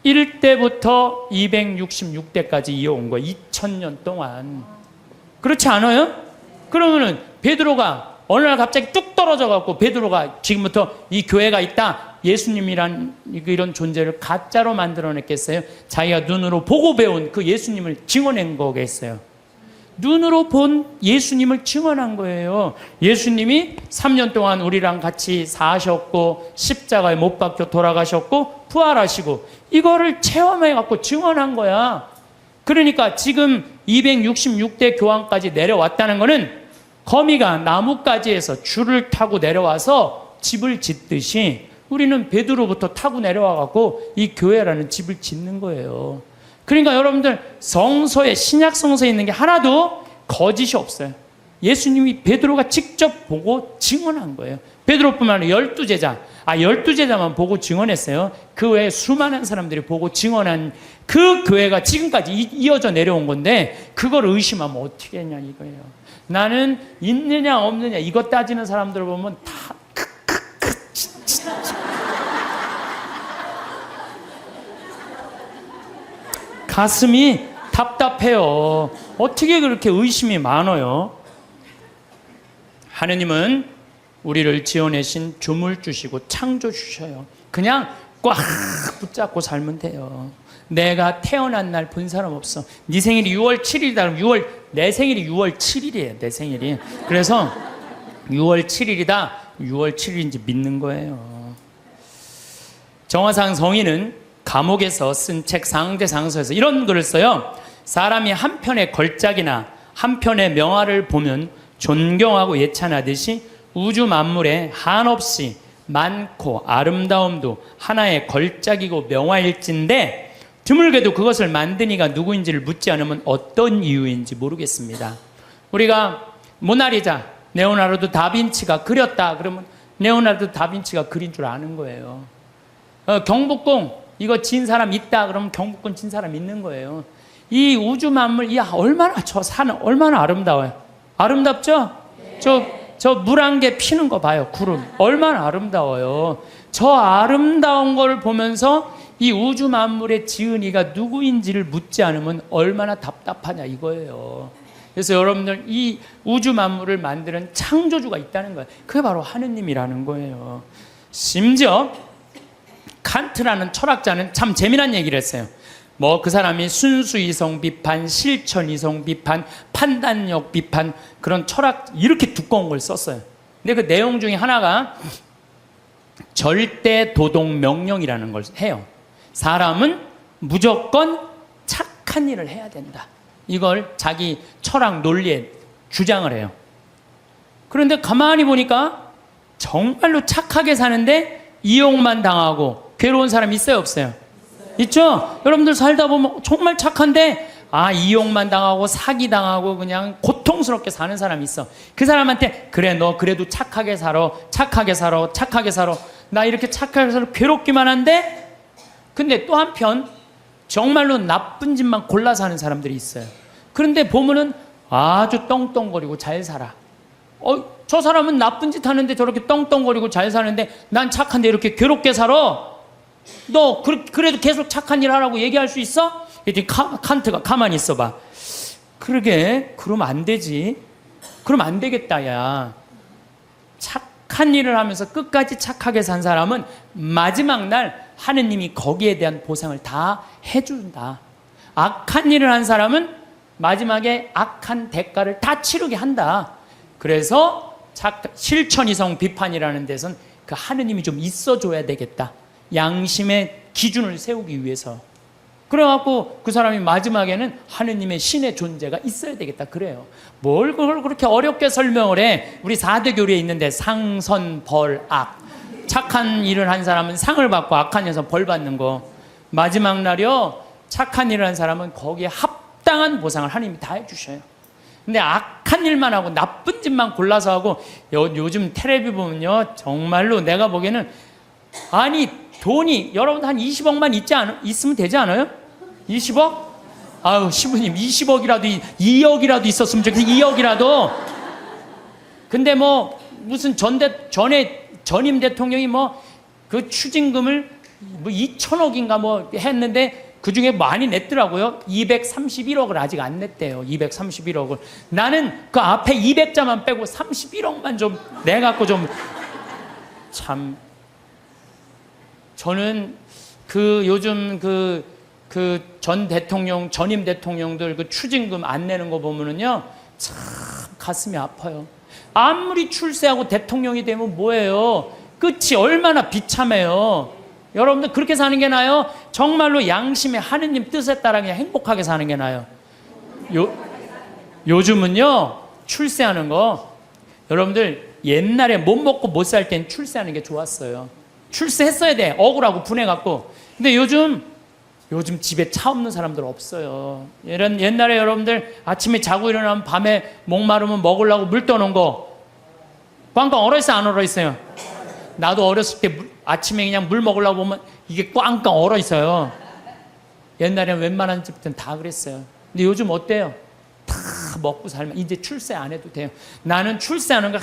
Speaker 1: 1대부터 266대까지 이어온 거예요. 2000년 동안. 그렇지 않아요? 그러면은 베드로가 어느 날 갑자기 뚝 떨어져 갖고, 베드로가 지금부터 이 교회가 있다, 예수님이란 이런 존재를 가짜로 만들어냈겠어요? 자기가 눈으로 보고 배운 그 예수님을 증언한 거겠어요? 눈으로 본 예수님을 증언한 거예요. 예수님이 3년 동안 우리랑 같이 사셨고, 십자가에 못 박혀 돌아가셨고, 부활하시고, 이거를 체험해 갖고 증언한 거야. 그러니까 지금 266대 교황까지 내려왔다는 거는, 거미가 나뭇가지에서 줄을 타고 내려와서 집을 짓듯이 우리는 베드로부터 타고 내려와 갖고 이 교회라는 집을 짓는 거예요. 그러니까 여러분들, 성서에, 신약 성서에 있는 게 하나도 거짓이 없어요. 예수님이 베드로가 직접 보고 증언한 거예요. 베드로뿐만 아니라 12제자, 12제자만 보고 증언했어요. 그 외에 수많은 사람들이 보고 증언한 그 교회가 지금까지 이어져 내려온 건데, 그걸 의심하면 어떻게 했냐 이거예요. 나는 있느냐 없느냐 이것 따지는 사람들을 보면 다 가슴이 답답해요. 어떻게 그렇게 의심이 많아요? 하느님은 우리를 지어내신 주물주시고 창조주셔요. 그냥 꽉 붙잡고 살면 돼요. 내가 태어난 날 본 사람 없어. 네 생일이 6월 7일이다. 그럼 내 생일이 6월 7일이에요. 내 생일이. 그래서 6월 7일이다. 6월 7일인지 믿는 거예요. 정화상 성인은 감옥에서 쓴 책 상대상서에서 이런 글을 써요. 사람이 한 편의 걸작이나 한 편의 명화를 보면 존경하고 예찬하듯이 우주 만물에 한없이 많고 아름다움도 하나의 걸작이고 명화일진데, 드물게도 그것을 만든 이가 누구인지를 묻지 않으면 어떤 이유인지 모르겠습니다. 우리가 모나리자, 레오나르도 다빈치가 그렸다 그러면 레오나르도 다빈치가 그린 줄 아는 거예요. 경복궁 이거 진 사람 있다 그러면 경복궁 진 사람 있는 거예요. 이 우주 만물, 얼마나, 저 산 얼마나 아름다워요. 아름답죠? 저 물 한 개 피는 거 봐요. 구름 얼마나 아름다워요. 저 아름다운 걸 보면서 이 우주 만물의 지은이가 누구인지를 묻지 않으면 얼마나 답답하냐 이거예요. 그래서 여러분들, 이 우주 만물을 만드는 창조주가 있다는 거예요. 그게 바로 하느님이라는 거예요. 심지어 칸트라는 철학자는 참 재미난 얘기를 했어요. 그 사람이 순수이성 비판, 실천이성 비판, 판단력 비판, 그런 철학 이렇게 두꺼운 걸 썼어요. 근데 그 내용 중에 하나가 절대 도덕 명령이라는 걸 해요. 사람은 무조건 착한 일을 해야 된다. 이걸 자기 철학 논리에 주장을 해요. 그런데 가만히 보니까 정말로 착하게 사는데 이용만 당하고 괴로운 사람 있어요, 없어요? 있죠? 여러분들 살다 보면 정말 착한데 이용만 당하고 사기당하고 그냥 고통스럽게 사는 사람이 있어. 그 사람한테 그래, 너 그래도 착하게 살아, 착하게 살아, 착하게 살아. 나 이렇게 착하게 살아 괴롭기만 한데, 근데 또 한편 정말로 나쁜 짓만 골라서 하는 사람들이 있어요. 그런데 보면은 아주 떵떵거리고 잘 살아. 저 사람은 나쁜 짓 하는데 저렇게 떵떵거리고 잘 사는데 난 착한데 이렇게 괴롭게 살아? 너 그래도 계속 착한 일 하라고 얘기할 수 있어? 그랬더니 칸트가 가만히 있어봐. 그러게, 그러면 안 되지. 그럼 안 되겠다, 야. 착한 일을 하면서 끝까지 착하게 산 사람은 마지막 날 하느님이 거기에 대한 보상을 다 해준다. 악한 일을 한 사람은 마지막에 악한 대가를 다 치르게 한다. 그래서 실천이성 비판이라는 데선 그 하느님이 좀 있어줘야 되겠다. 양심의 기준을 세우기 위해서. 그래갖고 그 사람이 마지막에는 하느님의 신의 존재가 있어야 되겠다 그래요. 뭘 그걸 그렇게 어렵게 설명을 해. 우리 4대 교리에 있는데 상, 선, 벌, 악. 착한 일을 한 사람은 상을 받고 악한 일에서 벌 받는 거. 마지막 날이요, 착한 일을 한 사람은 거기에 합당한 보상을 하느님이 다 해주셔요. 근데 악한 일만 하고 나쁜 짓만 골라서 하고, 요즘 텔레비 보면요, 정말로 내가 보기에는, 아니 돈이 여러분 한 20억만 있으면 되지 않아요? 20억? 아유 시부님 20억이라도 2억이라도 있었으면 좋겠어요. 2억이라도. 근데 뭐 무슨 전임 대통령이 뭐 그 추징금을 뭐 2천억인가 뭐 했는데 그 중에 많이 냈더라고요. 231억을 아직 안 냈대요. 231억을. 나는 그 앞에 200자만 빼고 31억만 좀 내갖고 좀 참. 저는 요즘 전 대통령, 전임 대통령들 그 추징금 안 내는 거 보면은요, 참 가슴이 아파요. 아무리 출세하고 대통령이 되면 뭐예요? 끝이 얼마나 비참해요. 여러분들 그렇게 사는 게 나아요? 정말로 양심의 하느님 뜻에 따라 그냥 행복하게 사는 게 나아요. 요즘은요, 출세하는 거, 여러분들 옛날에 못 먹고 못 살 땐 출세하는 게 좋았어요. 출세했어야 돼. 억울하고 분해갖고. 근데 요즘 집에 차 없는 사람들 없어요. 옛날에 여러분들 아침에 자고 일어나면 밤에 목마르면 먹으려고 물 떠놓은 거 꽝꽝 얼어있어요? 안 얼어있어요? 나도 어렸을 때 아침에 그냥 물 먹으려고 보면 이게 꽝꽝 얼어있어요. 옛날에는 웬만한 집들은 다 그랬어요. 근데 요즘 어때요? 다 먹고 살면 이제 출세 안 해도 돼요. 나는 출세하는 거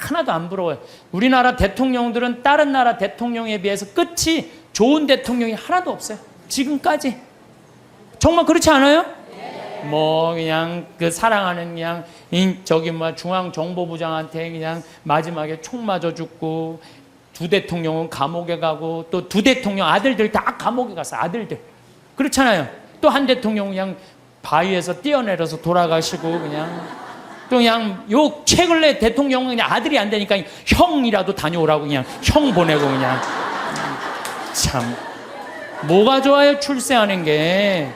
Speaker 1: 하나도 안 부러워요. 우리나라 대통령들은 다른 나라 대통령에 비해서 끝이 좋은 대통령이 하나도 없어요. 지금까지. 정말 그렇지 않아요? 뭐 그냥 그 사랑하는 그냥 중앙정보부장한테 그냥 마지막에 총 맞아 죽고, 두 대통령은 감옥에 가고, 또 두 대통령 아들들 다 감옥에 갔어. 아들들. 그렇잖아요. 또 한 대통령 그냥 바위에서 뛰어내려서 돌아가시고, 그냥 또 그냥 최근에 대통령은 그냥 아들이 안 되니까 형이라도 다녀오라고 그냥 형 보내고 그냥. 참 뭐가 좋아요? 출세하는 게.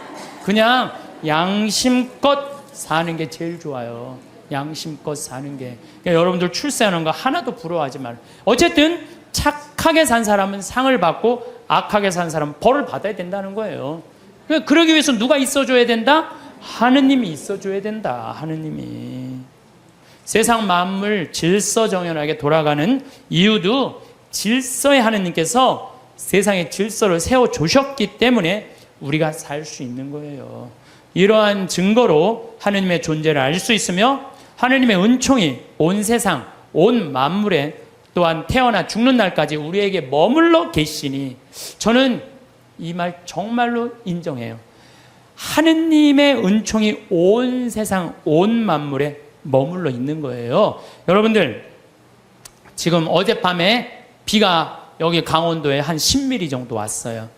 Speaker 1: 그냥 양심껏 사는 게 제일 좋아요. 양심껏 사는 게. 그러니까 여러분들 출세하는 거 하나도 부러워하지 말아요. 어쨌든 착하게 산 사람은 상을 받고 악하게 산 사람은 벌을 받아야 된다는 거예요. 그러기 위해서 누가 있어줘야 된다? 하느님이 있어줘야 된다. 하느님이. 세상 만물 질서정연하게 돌아가는 이유도 질서의 하느님께서 세상의 질서를 세워주셨기 때문에 우리가 살 수 있는 거예요. 이러한 증거로 하느님의 존재를 알 수 있으며, 하느님의 은총이 온 세상, 온 만물에, 또한 태어나 죽는 날까지 우리에게 머물러 계시니, 저는 이 말 정말로 인정해요. 하느님의 은총이 온 세상, 온 만물에 머물러 있는 거예요. 여러분들, 지금 어젯밤에 비가 여기 강원도에 한 10mm 정도 왔어요.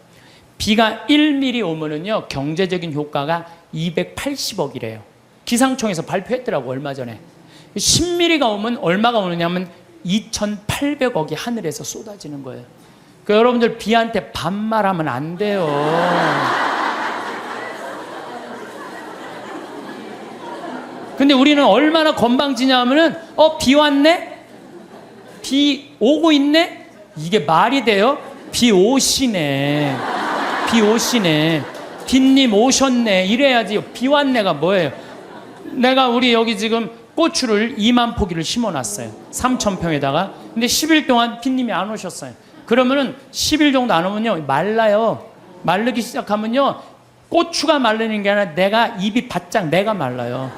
Speaker 1: 비가 1mm 오면은요, 경제적인 효과가 280억이래요. 기상청에서 발표했더라고, 얼마 전에. 10mm가 오면 얼마가 오느냐면 2,800억이 하늘에서 쏟아지는 거예요. 그 여러분들 비한테 반말하면 안 돼요. 근데 우리는 얼마나 건방지냐 하면은 비 왔네? 비 오고 있네? 이게 말이 돼요? 비 오시네. 비 오시네. 빗님 오셨네. 이래야지. 비 왔네가 뭐예요? 내가 우리 여기 지금 고추를 2만 포기를 심어놨어요. 3,000평에다가. 근데 10일 동안 빗님이 안 오셨어요. 그러면은 10일 정도 안 오면요, 말라요. 마르기 시작하면요, 고추가 마르는 게 아니라 내가 입이 바짝 내가 말라요.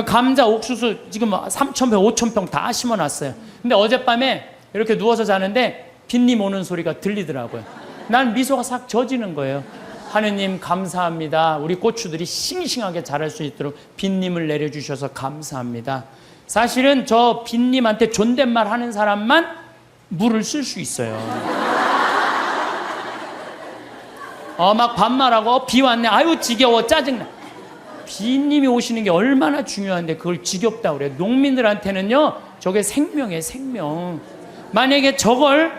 Speaker 1: 감자, 옥수수 지금 3,000평, 5,000평 다 심어놨어요. 근데 어젯밤에 이렇게 누워서 자는데 빈님 오는 소리가 들리더라고요. 난 미소가 싹 젖이는 거예요. 하느님 감사합니다. 우리 고추들이 싱싱하게 자랄 수 있도록 빈님을 내려주셔서 감사합니다. 사실은 저 빈님한테 존댓말 하는 사람만 물을 쓸 수 있어요. 막 반말하고 비 왔네. 아유 지겨워 짜증나. 빈님이 오시는 게 얼마나 중요한데 그걸 지겹다 그래. 농민들한테는요 저게 생명이에요, 생명. 만약에 저걸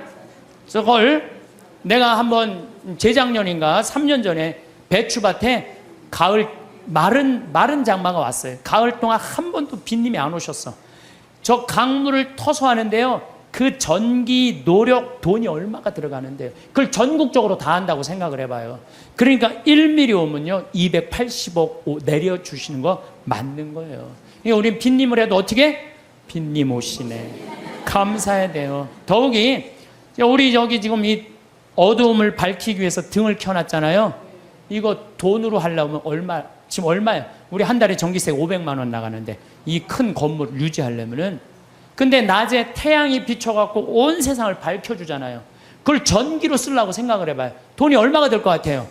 Speaker 1: 내가 한번 재작년인가 3년 전에 배추밭에 가을 마른 장마가 왔어요. 가을 동안 한 번도 빈님이 안 오셨어. 저 강물을 터서 하는데요 그 전기, 노력, 돈이 얼마가 들어가는데요. 그걸 전국적으로 다 한다고 생각을 해봐요. 그러니까 1mm 오면요 280억 내려주시는 거 맞는 거예요. 그러니까 우린 빈님을 해도 어떻게? 빈님 오시네. 감사해야 돼요. 더욱이 우리 저기 지금 이 어두움을 밝히기 위해서 등을 켜놨잖아요. 이거 돈으로 하려면 지금 얼마예요? 우리 한 달에 전기세 500만 원 나가는데 이 큰 건물을 유지하려면은. 근데 낮에 태양이 비춰갖고 온 세상을 밝혀주잖아요. 그걸 전기로 쓰려고 생각을 해봐요. 돈이 얼마가 될 것 같아요?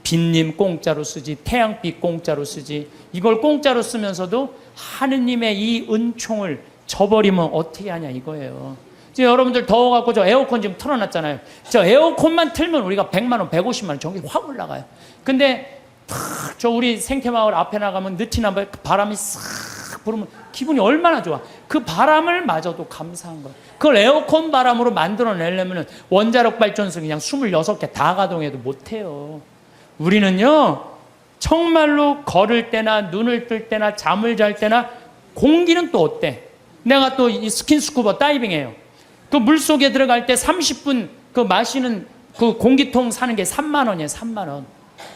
Speaker 1: 빈님 공짜로 쓰지, 태양빛 공짜로 쓰지. 이걸 공짜로 쓰면서도 하느님의 이 은총을 저버리면 어떻게 하냐 이거예요. 지금 여러분들 더워갖고 저 에어컨 지금 틀어놨잖아요. 저 에어컨만 틀면 우리가 100만 원, 150만 원 전기 확 올라가요. 근데 저 우리 생태마을 앞에 나가면 느티나 바람이 싹 불으면 기분이 얼마나 좋아. 그 바람을 마저도 감사한 거예요. 그걸 에어컨 바람으로 만들어내려면 원자력 발전소 그냥 26개 다 가동해도 못해요. 우리는요 정말로 걸을 때나 눈을 뜰 때나 잠을 잘 때나 공기는 또 어때? 내가 또 이 스킨스쿠버 다이빙해요. 그 물속에 들어갈 때 30분 그 마시는 그 공기통 사는 게 3만 원이에요. 3만 원.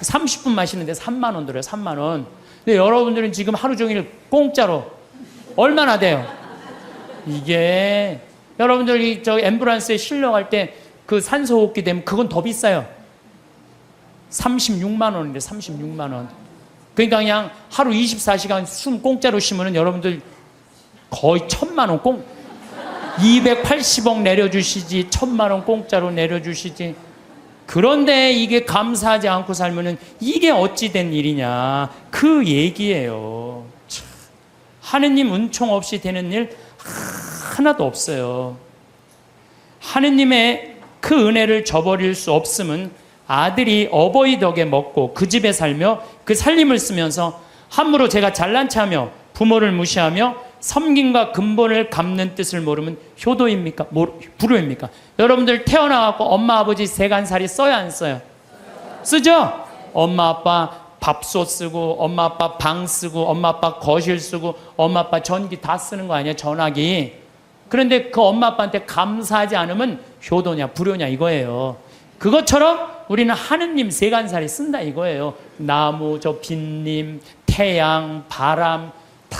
Speaker 1: 30분 마시는데 3만 원 들어요. 3만 원. 근데 여러분들은 지금 하루 종일 공짜로 얼마나 돼요? 이게 여러분들이 저 앰뷸런스에 실려갈 때 그 산소호흡기 되면 그건 더 비싸요. 36만 원인데 36만 원. 그러니까 그냥 하루 24시간 숨 공짜로 쉬면은 여러분들 거의 1,000만 원 280억 내려주시지 1,000만 원 공짜로 내려주시지. 그런데 이게 감사하지 않고 살면은 이게 어찌 된 일이냐 그 얘기예요. 참. 하느님 은총 없이 되는 일 하나도 없어요. 하느님의 그 은혜를 저버릴 수 없음은 아들이 어버이 덕에 먹고 그 집에 살며 그 살림을 쓰면서 함부로 제가 잘난 체하며 부모를 무시하며 섬김과 근본을 갚는 뜻을 모르면 효도입니까? 불효입니까? 여러분들 태어나갖고 엄마 아버지 세간살이 써요 안 써요? 쓰죠? 엄마 아빠 밥솥 쓰고 엄마 아빠 방 쓰고 엄마 아빠 거실 쓰고 엄마 아빠 전기 다 쓰는 거 아니야 전화기. 그런데 그 엄마 아빠한테 감사하지 않으면 효도냐 불효냐 이거예요. 그것처럼 우리는 하느님 세간살이 쓴다 이거예요. 나무, 저 빈님, 태양, 바람 다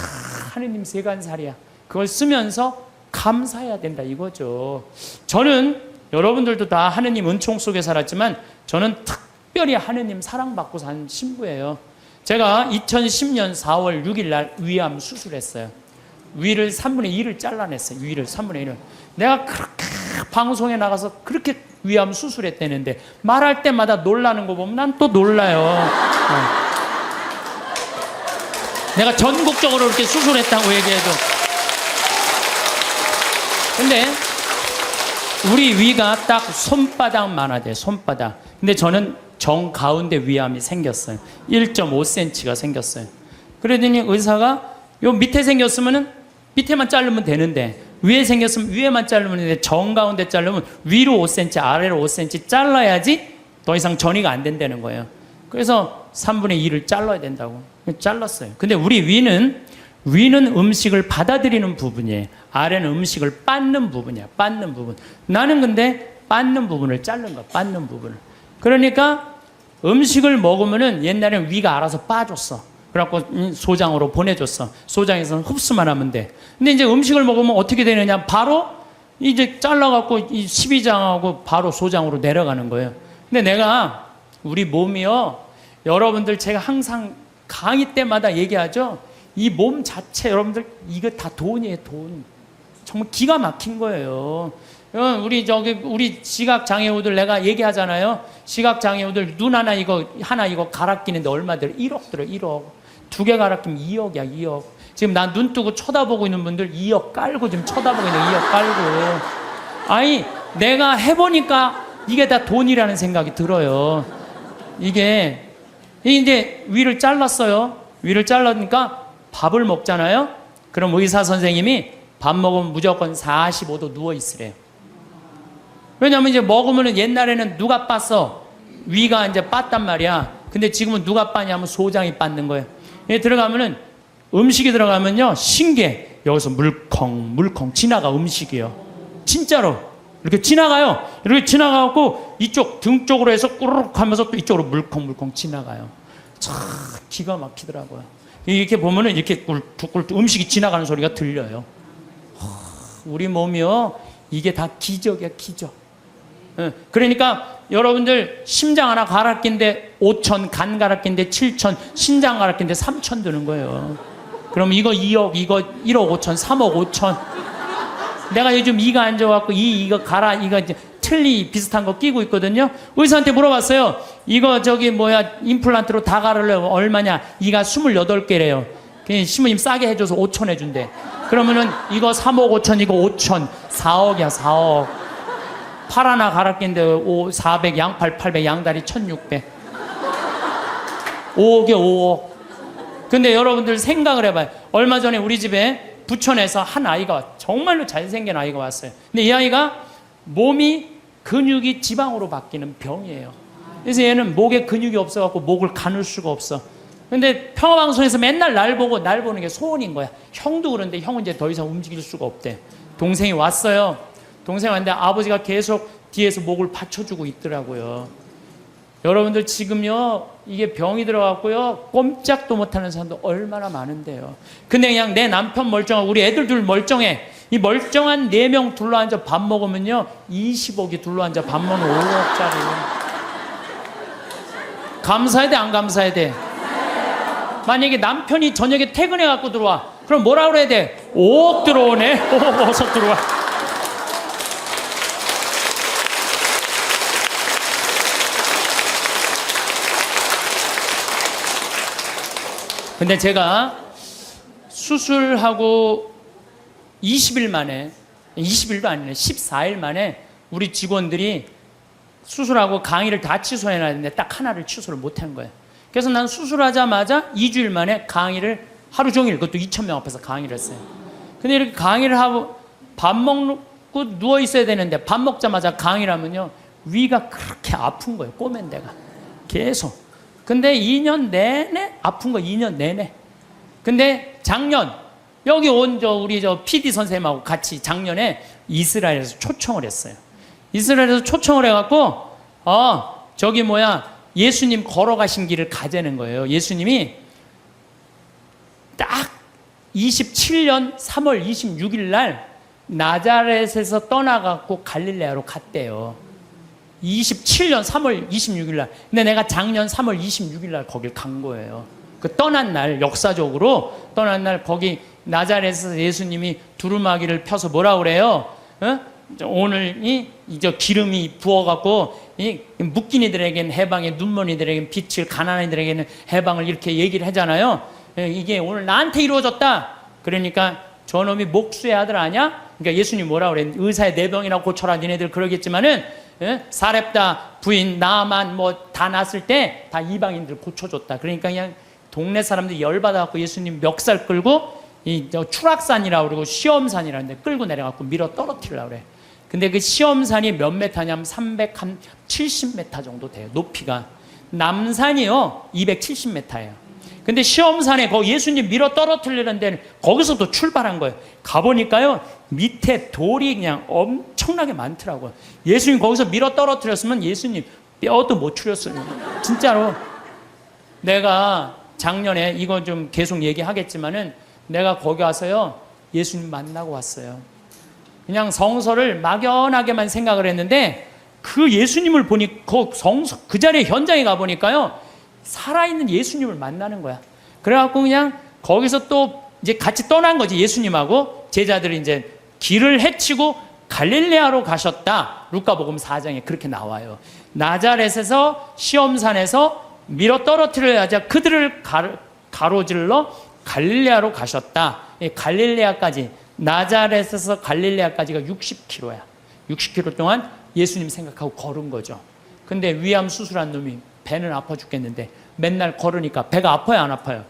Speaker 1: 하느님 세간살이야. 그걸 쓰면서 감사해야 된다 이거죠. 저는 여러분들도 다 하느님 은총 속에 살았지만 저는 특별히 하느님 사랑받고 산 신부예요. 제가 2010년 4월 6일 날 위암 수술했어요. 위를 3분의 1을 잘라냈어요. 위를 3분의 1을. 내가 그렇게 방송에 나가서 그렇게 위암 수술했다는데 말할 때마다 놀라는 거 보면 난 또 놀라요. 내가 전국적으로 이렇게 수술했다고 얘기해도. 근데 우리 위가 딱 손바닥만 하대. 손바닥. 근데 저는 정 가운데 위암이 생겼어요. 1.5cm가 생겼어요. 그러더니 의사가 요 밑에 생겼으면은 밑에만 자르면 되는데 위에 생겼으면 위에만 자르면 되는데 정 가운데 자르면 위로 5cm 아래로 5cm 잘라야지 더 이상 전이가 안 된다는 거예요. 그래서 3분의 2를 잘라야 된다고 잘랐어요. 근데 우리 위는 음식을 받아들이는 부분이에요. 아래는 음식을 빻는 부분이야. 빻는 부분. 나는 근데 빻는 부분을 자른 거야. 빻는 부분을. 그러니까 음식을 먹으면은 옛날에는 위가 알아서 빠졌어. 그래갖고 소장으로 보내줬어. 소장에서는 흡수만 하면 돼. 근데 이제 음식을 먹으면 어떻게 되느냐? 바로 이제 잘라갖고 이 12장하고 바로 소장으로 내려가는 거예요. 근데 내가 우리 몸이요 여러분들 제가 항상 강의 때마다 얘기하죠. 이 몸 자체 여러분들 이거 다 돈이에요, 돈. 정말 기가 막힌 거예요. 우리 시각 장애우들 내가 얘기하잖아요. 시각 장애우들 눈 하나 이거 갈아 끼는데 얼마 들어? 1억 들어, 1억. 2개 갈아 끼면 2억이야, 2억. 지금 난 눈 뜨고 쳐다보고 있는 분들 2억 깔고 지금 쳐다보고 있는 2억 깔고. 아니 내가 해보니까 이게 다 돈이라는 생각이 들어요. 이게 이제 위를 잘랐어요. 위를 잘라니까 밥을 먹잖아요. 그럼 의사 선생님이 밥 먹으면 무조건 45도 누워 있으래요. 왜냐면 이제 먹으면은 옛날에는 누가 빻어? 위가 이제 빻단 말이야. 근데 지금은 누가 빻냐면 소장이 빻는 거예요. 들어가면은 음식이 들어가면요 신기해. 여기서 물컹 지나가 음식이요. 진짜로 이렇게 지나가요. 이렇게 지나가고 이쪽 등 쪽으로 해서 꾸르륵 하면서 또 이쪽으로 물컹 지나가요. 참 기가 막히더라고요. 이렇게 보면은 이렇게 꿀꿀 음식이 지나가는 소리가 들려요. 우리 몸이요 이게 다 기적이야, 기적. 그러니까 여러분들 심장 하나 갈아 낀데 5천, 간 갈아 낀데 7천, 신장 갈아 낀데 3천 드는 거예요. 그럼 이거 2억, 이거 1억 5천, 3억 5천. 내가 요즘 이가 안 좋아갖고 이거 갈아, 이거 이제 틀니 비슷한 거 끼고 있거든요. 의사한테 물어봤어요. 이거 임플란트로 다 갈으려면 얼마냐? 이가 28개래요. 신부님 싸게 해줘서 5천 해준대. 그러면은 이거 3억 5천, 이거 5천, 4억이야, 4억. 팔 하나 갈아 낀데 400, 양팔 800, 양다리 1600. 5억에 5억. 근데 여러분들 생각을 해봐요. 얼마 전에 우리 집에 부천에서 한 아이가 정말로 잘생긴 아이가 왔어요. 근데 이 아이가 몸이 근육이 지방으로 바뀌는 병이에요. 그래서 얘는 목에 근육이 없어갖고 목을 가눌 수가 없어. 근데 평화방송에서 맨날 날 보는 게 소원인 거야. 형도 그런데 형은 이제 더 이상 움직일 수가 없대. 동생이 왔어요. 동생이 왔는데 아버지가 계속 뒤에서 목을 받쳐주고 있더라고요. 여러분들 지금요 이게 병이 들어갔고요 꼼짝도 못하는 사람도 얼마나 많은데요. 근데 그냥 내 남편 멀쩡하고 우리 애들 둘 멀쩡해. 이 멀쩡한 4명 둘러앉아 밥 먹으면요 20억이 둘러앉아 밥 먹는 5억짜리. 감사해야 돼, 안 감사해야 돼? 만약에 남편이 저녁에 퇴근해 갖고 들어와, 그럼 뭐라 그래야 돼? 5억 들어오네. 5억 어서 들어와. 근데 제가 수술하고 20일 만에, 20일도 아니네, 14일 만에 우리 직원들이 수술하고 강의를 다 취소해놨는데 딱 하나를 취소를 못한 거예요. 그래서 난 수술하자마자 2주일 만에 강의를 하루 종일, 그것도 2,000명 앞에서 강의를 했어요. 근데 이렇게 강의를 하고 밥 먹고 누워 있어야 되는데 밥 먹자마자 강의를 하면요 위가 그렇게 아픈 거예요. 꼬맨 데가 계속. 근데 2년 내내 아픈 거, 2년 내내. 근데 작년 여기 온 우리 PD 선생님하고 같이 작년에 이스라엘에서 초청을 했어요. 이스라엘에서 초청을 해갖고 예수님 걸어가신 길을 가자는 거예요. 예수님이 딱 27년 3월 26일 날 나자렛에서 떠나갖고 갈릴레아로 갔대요. 27년 3월 26일 날. 근데 내가 작년 3월 26일 날 거길 간 거예요. 그 떠난 날, 역사적으로 떠난 날 거기 나자렛에서 예수님이 두루마기를 펴서 뭐라 그래요? 오늘 이제 기름이 부어갖고 묶인 이들에게는 해방의, 눈먼이들에게는 빛을, 가난한 이들에게는 해방을 이렇게 얘기를 하잖아요. 이게 오늘 나한테 이루어졌다. 그러니까 저놈이 목수의 아들 아냐? 그러니까 예수님 뭐라 그래? 의사의 내 병이나 고쳐라. 니네들 그러겠지만은 사렙다 부인 나만 다 났을 때 다 이방인들 고쳐줬다. 그러니까 그냥 동네 사람들이 열받아갖고 예수님 멱살 끌고 추락산이라고 그러고 시험산이라는데 끌고 내려갖고 밀어 떨어뜨리려고 그래. 근데 그 시험산이 몇 메타냐면 370m 정도 돼요. 높이가. 남산이요 270m예요. 근데 시험산에 거기 예수님 밀어 떨어뜨리는 데는 거기서도 출발한 거예요. 가보니까요 밑에 돌이 그냥 엄청나게 많더라고요. 예수님 거기서 밀어 떨어뜨렸으면 예수님 뼈도 못 추렸어요. 진짜로. 내가 작년에 이건 좀 계속 얘기하겠지만은 내가 거기 와서요 예수님 만나고 왔어요. 그냥 성서를 막연하게만 생각을 했는데 그 예수님을 보니 그 자리에 현장에 가보니까요 살아있는 예수님을 만나는 거야. 그래갖고 그냥 거기서 또 이제 같이 떠난 거지. 예수님하고 제자들이 이제 길을 헤치고 갈릴레아로 가셨다. 루카복음 4장에 그렇게 나와요. 나자렛에서 시험산에서 밀어 떨어뜨려야자 그들을 가로질러 갈릴레아로 가셨다. 갈릴레아까지, 나자렛에서 갈릴레아까지가 60km야. 60km 동안 예수님 생각하고 걸은 거죠. 근데 위암 수술한 놈이 배는 아파 죽겠는데 맨날 걸으니까 배가 아파요, 안 아파요?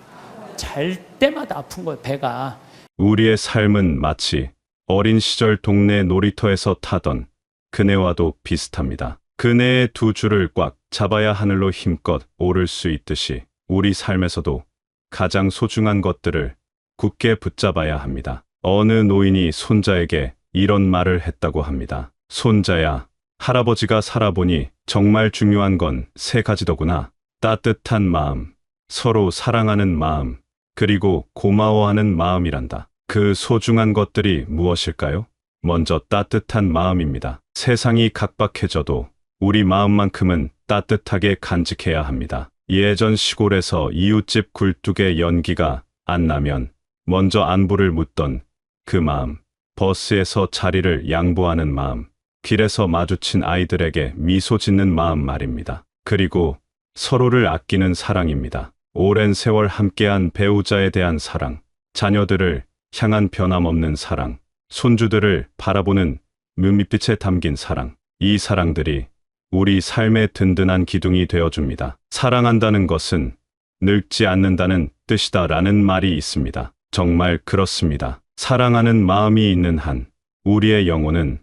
Speaker 1: 잘 때마다 아픈 거예요, 배가.
Speaker 2: 우리의 삶은 마치 어린 시절 동네 놀이터에서 타던 그네와도 비슷합니다. 그네의 두 줄을 꽉 잡아야 하늘로 힘껏 오를 수 있듯이 우리 삶에서도 가장 소중한 것들을 굳게 붙잡아야 합니다. 어느 노인이 손자에게 이런 말을 했다고 합니다. 손자야, 할아버지가 살아보니 정말 중요한 건 세 가지더구나. 따뜻한 마음, 서로 사랑하는 마음, 그리고 고마워하는 마음이란다. 그 소중한 것들이 무엇일까요? 먼저 따뜻한 마음입니다. 세상이 각박해져도 우리 마음만큼은 따뜻하게 간직해야 합니다. 예전 시골에서 이웃집 굴뚝에 연기가 안 나면 먼저 안부를 묻던 그 마음, 버스에서 자리를 양보하는 마음, 길에서 마주친 아이들에게 미소 짓는 마음 말입니다. 그리고 서로를 아끼는 사랑입니다. 오랜 세월 함께한 배우자에 대한 사랑, 자녀들을 향한 변함없는 사랑, 손주들을 바라보는 눈빛에 담긴 사랑. 이 사랑들이 우리 삶의 든든한 기둥이 되어줍니다. 사랑한다는 것은 늙지 않는다는 뜻이다라는 말이 있습니다. 정말 그렇습니다. 사랑하는 마음이 있는 한 우리의 영혼은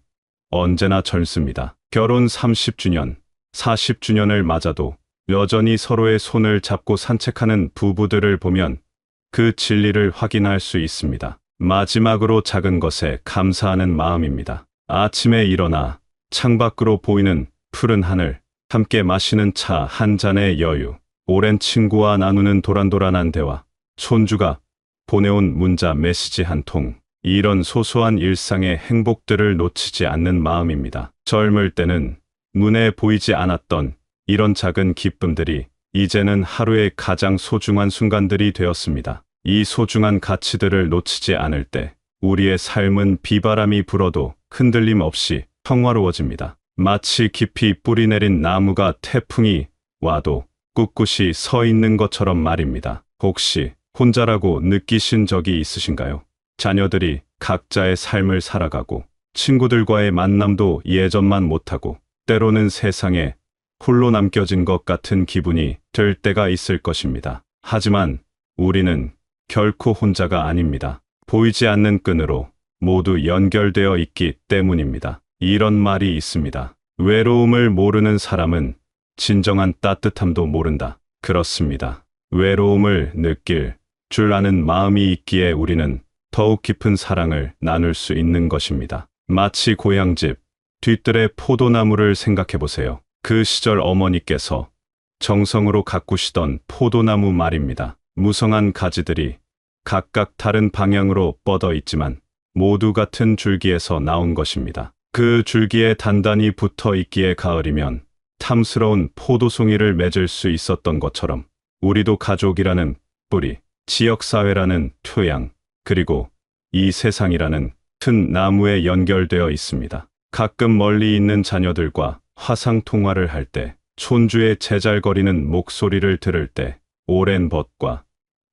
Speaker 2: 언제나 젊습니다. 결혼 30주년, 40주년을 맞아도 여전히 서로의 손을 잡고 산책하는 부부들을 보면 그 진리를 확인할 수 있습니다. 마지막으로 작은 것에 감사하는 마음입니다. 아침에 일어나 창밖으로 보이는 푸른 하늘, 함께 마시는 차 한 잔의 여유, 오랜 친구와 나누는 도란도란한 대화, 손주가 보내온 문자 메시지 한 통, 이런 소소한 일상의 행복들을 놓치지 않는 마음입니다. 젊을 때는 눈에 보이지 않았던 이런 작은 기쁨들이 이제는 하루의 가장 소중한 순간들이 되었습니다. 이 소중한 가치들을 놓치지 않을 때 우리의 삶은 비바람이 불어도 흔들림 없이 평화로워집니다. 마치 깊이 뿌리 내린 나무가 태풍이 와도 꿋꿋이 서 있는 것처럼 말입니다. 혹시 혼자라고 느끼신 적이 있으신가요? 자녀들이 각자의 삶을 살아가고 친구들과의 만남도 예전만 못하고 때로는 세상에 홀로 남겨진 것 같은 기분이 들 때가 있을 것입니다. 하지만 우리는 결코 혼자가 아닙니다. 보이지 않는 끈으로 모두 연결되어 있기 때문입니다. 이런 말이 있습니다. 외로움을 모르는 사람은 진정한 따뜻함도 모른다. 그렇습니다. 외로움을 느낄 줄 아는 마음이 있기에 우리는 더욱 깊은 사랑을 나눌 수 있는 것입니다. 마치 고향집 뒤뜰의 포도나무를 생각해 보세요. 그 시절 어머니께서 정성으로 가꾸시던 포도나무 말입니다. 무성한 가지들이 각각 다른 방향으로 뻗어 있지만 모두 같은 줄기에서 나온 것입니다. 그 줄기에 단단히 붙어 있기에 가을이면 탐스러운 포도송이를 맺을 수 있었던 것처럼 우리도 가족이라는 뿌리, 지역사회라는 토양, 그리고 이 세상이라는 큰 나무에 연결되어 있습니다. 가끔 멀리 있는 자녀들과 화상통화를 할 때, 손주의 제잘거리는 목소리를 들을 때, 오랜 벗과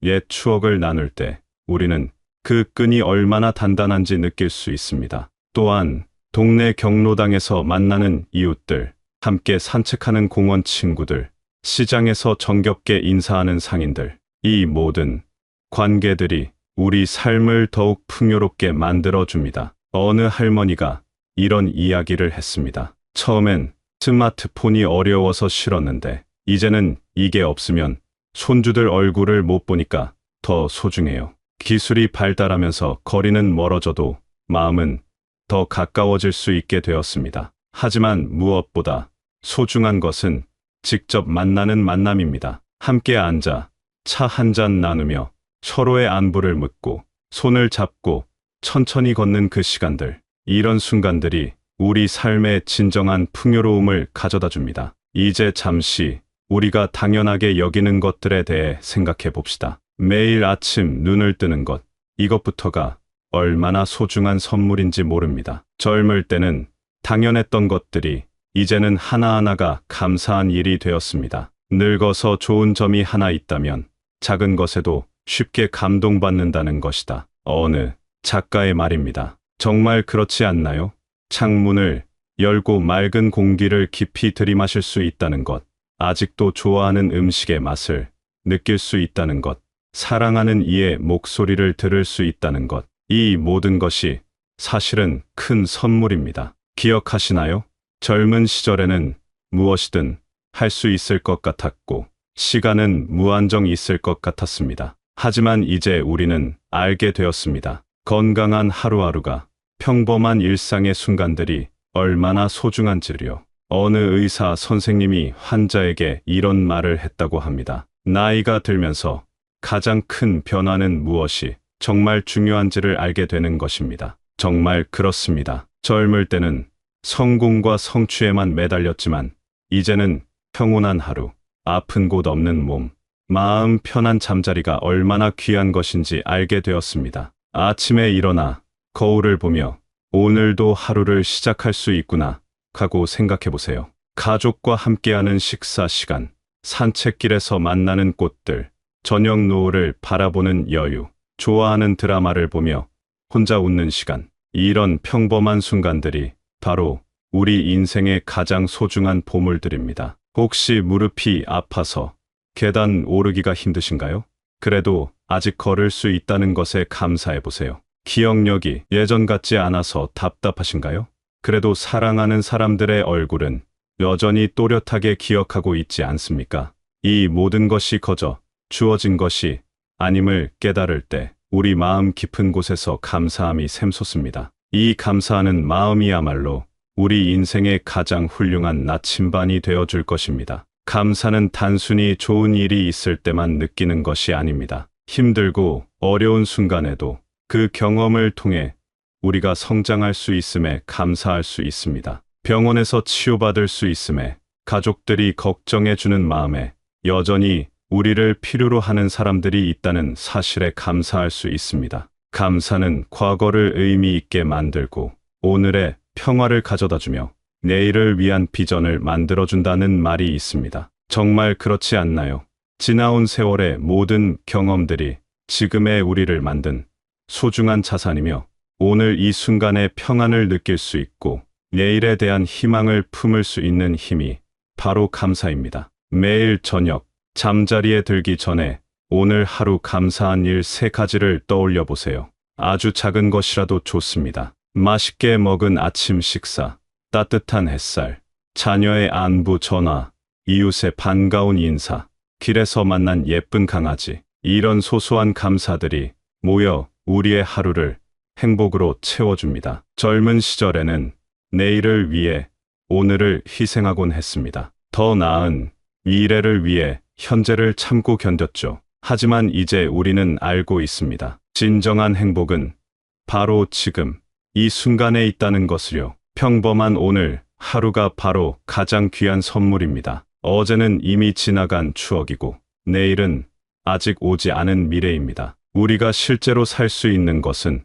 Speaker 2: 옛 추억을 나눌 때 우리는 그 끈이 얼마나 단단한지 느낄 수 있습니다. 또한 동네 경로당에서 만나는 이웃들, 함께 산책하는 공원 친구들, 시장에서 정겹게 인사하는 상인들, 이 모든 관계들이 우리 삶을 더욱 풍요롭게 만들어줍니다. 어느 할머니가 이런 이야기를 했습니다. 처음엔 스마트폰이 어려워서 싫었는데 이제는 이게 없으면 손주들 얼굴을 못 보니까 더 소중해요. 기술이 발달하면서 거리는 멀어져도 마음은 더 가까워질 수 있게 되었습니다. 하지만 무엇보다 소중한 것은 직접 만나는 만남입니다. 함께 앉아 차 한 잔 나누며 서로의 안부를 묻고 손을 잡고 천천히 걷는 그 시간들, 이런 순간들이 우리 삶의 진정한 풍요로움을 가져다 줍니다. 이제 잠시 우리가 당연하게 여기는 것들에 대해 생각해 봅시다. 매일 아침 눈을 뜨는 것, 이것부터가 얼마나 소중한 선물인지 모릅니다. 젊을 때는 당연했던 것들이 이제는 하나하나가 감사한 일이 되었습니다. 늙어서 좋은 점이 하나 있다면 작은 것에도 쉽게 감동받는다는 것이다. 어느 작가의 말입니다. 정말 그렇지 않나요? 창문을 열고 맑은 공기를 깊이 들이마실 수 있다는 것, 아직도 좋아하는 음식의 맛을 느낄 수 있다는 것, 사랑하는 이의 목소리를 들을 수 있다는 것, 이 모든 것이 사실은 큰 선물입니다. 기억하시나요? 젊은 시절에는 무엇이든 할 수 있을 것 같았고, 시간은 무한정 있을 것 같았습니다. 하지만 이제 우리는 알게 되었습니다. 건강한 하루하루가, 평범한 일상의 순간들이 얼마나 소중한지요. 어느 의사 선생님이 환자에게 이런 말을 했다고 합니다. 나이가 들면서 가장 큰 변화는 무엇이 정말 중요한지를 알게 되는 것입니다. 정말 그렇습니다. 젊을 때는 성공과 성취에만 매달렸지만 이제는 평온한 하루, 아픈 곳 없는 몸, 마음 편한 잠자리가 얼마나 귀한 것인지 알게 되었습니다. 아침에 일어나 거울을 보며 오늘도 하루를 시작할 수 있구나 하고 생각해 보세요. 가족과 함께하는 식사 시간, 산책길에서 만나는 꽃들, 저녁 노을을 바라보는 여유, 좋아하는 드라마를 보며 혼자 웃는 시간, 이런 평범한 순간들이 바로 우리 인생의 가장 소중한 보물들입니다. 혹시 무릎이 아파서 계단 오르기가 힘드신가요? 그래도 아직 걸을 수 있다는 것에 감사해 보세요. 기억력이 예전 같지 않아서 답답하신가요? 그래도 사랑하는 사람들의 얼굴은 여전히 또렷하게 기억하고 있지 않습니까? 이 모든 것이 거저 주어진 것이 아님을 깨달을 때 우리 마음 깊은 곳에서 감사함이 샘솟습니다. 이 감사하는 마음이야말로 우리 인생의 가장 훌륭한 나침반이 되어줄 것입니다. 감사는 단순히 좋은 일이 있을 때만 느끼는 것이 아닙니다. 힘들고 어려운 순간에도 그 경험을 통해 우리가 성장할 수 있음에 감사할 수 있습니다. 병원에서 치료받을 수 있음에, 가족들이 걱정해주는 마음에, 여전히 우리를 필요로 하는 사람들이 있다는 사실에 감사할 수 있습니다. 감사는 과거를 의미 있게 만들고 오늘의 평화를 가져다주며 내일을 위한 비전을 만들어준다는 말이 있습니다. 정말 그렇지 않나요? 지나온 세월의 모든 경험들이 지금의 우리를 만든 소중한 자산이며 오늘 이 순간의 평안을 느낄 수 있고 내일에 대한 희망을 품을 수 있는 힘이 바로 감사입니다. 매일 저녁 잠자리에 들기 전에 오늘 하루 감사한 일 3가지를 떠올려 보세요. 아주 작은 것이라도 좋습니다. 맛있게 먹은 아침 식사, 따뜻한 햇살, 자녀의 안부 전화, 이웃의 반가운 인사, 길에서 만난 예쁜 강아지, 이런 소소한 감사들이 모여 우리의 하루를 행복으로 채워줍니다. 젊은 시절에는 내일을 위해 오늘을 희생하곤 했습니다. 더 나은 미래를 위해 현재를 참고 견뎠죠. 하지만 이제 우리는 알고 있습니다. 진정한 행복은 바로 지금 이 순간에 있다는 것을요. 평범한 오늘 하루가 바로 가장 귀한 선물입니다. 어제는 이미 지나간 추억이고 내일은 아직 오지 않은 미래입니다. 우리가 실제로 살 수 있는 것은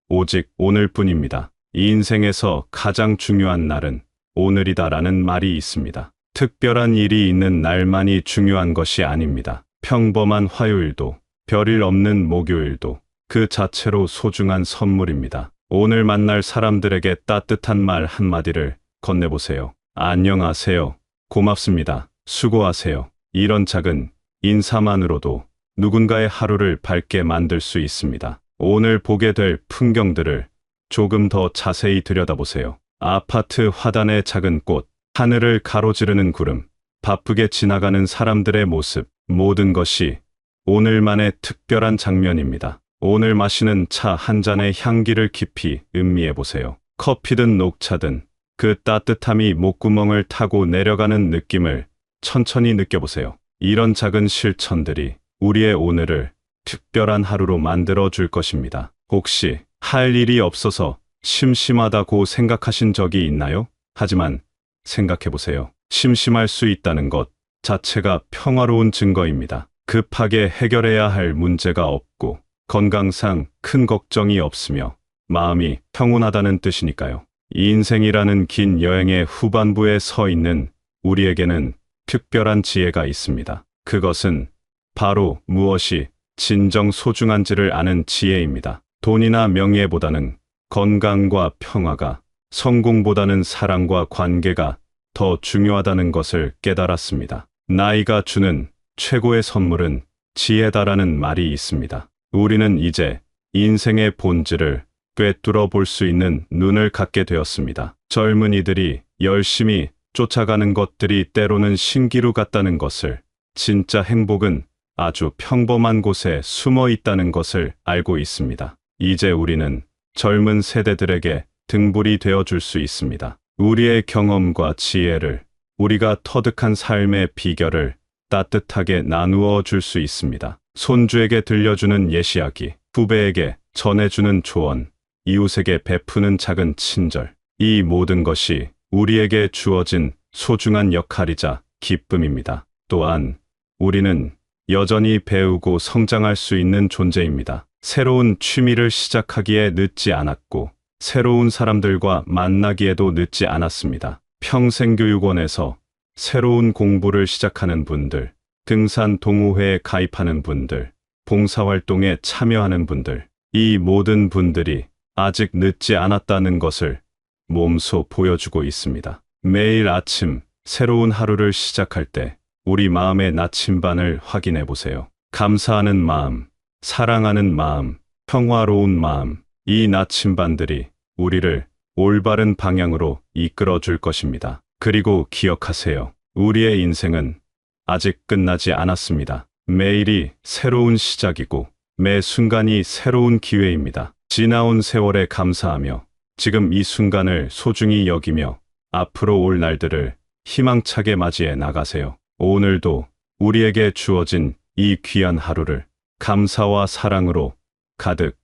Speaker 2: 오직 오늘뿐입니다. 이 인생에서 가장 중요한 날은 오늘이다라는 말이 있습니다. 특별한 일이 있는 날만이 중요한 것이 아닙니다. 평범한 화요일도 별일 없는 목요일도 그 자체로 소중한 선물입니다. 오늘 만날 사람들에게 따뜻한 말 한마디를 건네보세요. 안녕하세요. 고맙습니다. 수고하세요. 이런 작은 인사만으로도 누군가의 하루를 밝게 만들 수 있습니다. 오늘 보게 될 풍경들을 조금 더 자세히 들여다보세요. 아파트 화단의 작은 꽃, 하늘을 가로지르는 구름, 바쁘게 지나가는 사람들의 모습, 모든 것이 오늘만의 특별한 장면입니다. 오늘 마시는 차 한 잔의 향기를 깊이 음미해 보세요. 커피든 녹차든 그 따뜻함이 목구멍을 타고 내려가는 느낌을 천천히 느껴보세요. 이런 작은 실천들이 우리의 오늘을 특별한 하루로 만들어 줄 것입니다. 혹시 할 일이 없어서 심심하다고 생각하신 적이 있나요? 하지만 생각해 보세요. 심심할 수 있다는 것, 자체가 평화로운 증거입니다. 급하게 해결해야 할 문제가 없고 건강상 큰 걱정이 없으며 마음이 평온하다는 뜻이니까요. 이 인생이라는 긴 여행의 후반부에 서 있는 우리에게는 특별한 지혜가 있습니다. 그것은 바로 무엇이 진정 소중한지를 아는 지혜입니다. 돈이나 명예보다는 건강과 평화가, 성공보다는 사랑과 관계가 더 중요하다는 것을 깨달았습니다. 나이가 주는 최고의 선물은 지혜다라는 말이 있습니다. 우리는 이제 인생의 본질을 꿰뚫어 볼 수 있는 눈을 갖게 되었습니다. 젊은이들이 열심히 쫓아가는 것들이 때로는 신기루 같다는 것을, 진짜 행복은 아주 평범한 곳에 숨어 있다는 것을 알고 있습니다. 이제 우리는 젊은 세대들에게 등불이 되어 줄 수 있습니다. 우리의 경험과 지혜를, 우리가 터득한 삶의 비결을 따뜻하게 나누어 줄 수 있습니다. 손주에게 들려주는 예시이야기, 후배에게 전해주는 조언, 이웃에게 베푸는 작은 친절, 이 모든 것이 우리에게 주어진 소중한 역할이자 기쁨입니다. 또한 우리는 여전히 배우고 성장할 수 있는 존재입니다. 새로운 취미를 시작하기에 늦지 않았고 새로운 사람들과 만나기에도 늦지 않았습니다. 평생교육원에서 새로운 공부를 시작하는 분들, 등산 동호회에 가입하는 분들, 봉사활동에 참여하는 분들, 이 모든 분들이 아직 늦지 않았다는 것을 몸소 보여주고 있습니다. 매일 아침 새로운 하루를 시작할 때 우리 마음의 나침반을 확인해 보세요. 감사하는 마음, 사랑하는 마음, 평화로운 마음, 이 나침반들이 우리를 올바른 방향으로 이끌어 줄 것입니다. 그리고 기억하세요. 우리의 인생은 아직 끝나지 않았습니다. 매일이 새로운 시작이고 매 순간이 새로운 기회입니다. 지나온 세월에 감사하며 지금 이 순간을 소중히 여기며 앞으로 올 날들을 희망차게 맞이해 나가세요. 오늘도 우리에게 주어진 이 귀한 하루를 감사와 사랑으로 가득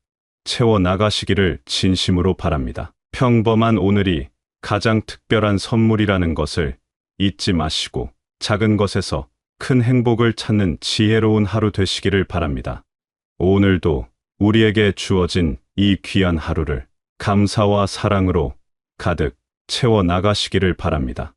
Speaker 2: 채워 나가시기를 진심으로 바랍니다. 평범한 오늘이 가장 특별한 선물이라는 것을 잊지 마시고 작은 것에서 큰 행복을 찾는 지혜로운 하루 되시기를 바랍니다. 오늘도 우리에게 주어진 이 귀한 하루를 감사와 사랑으로 가득 채워 나가시기를 바랍니다.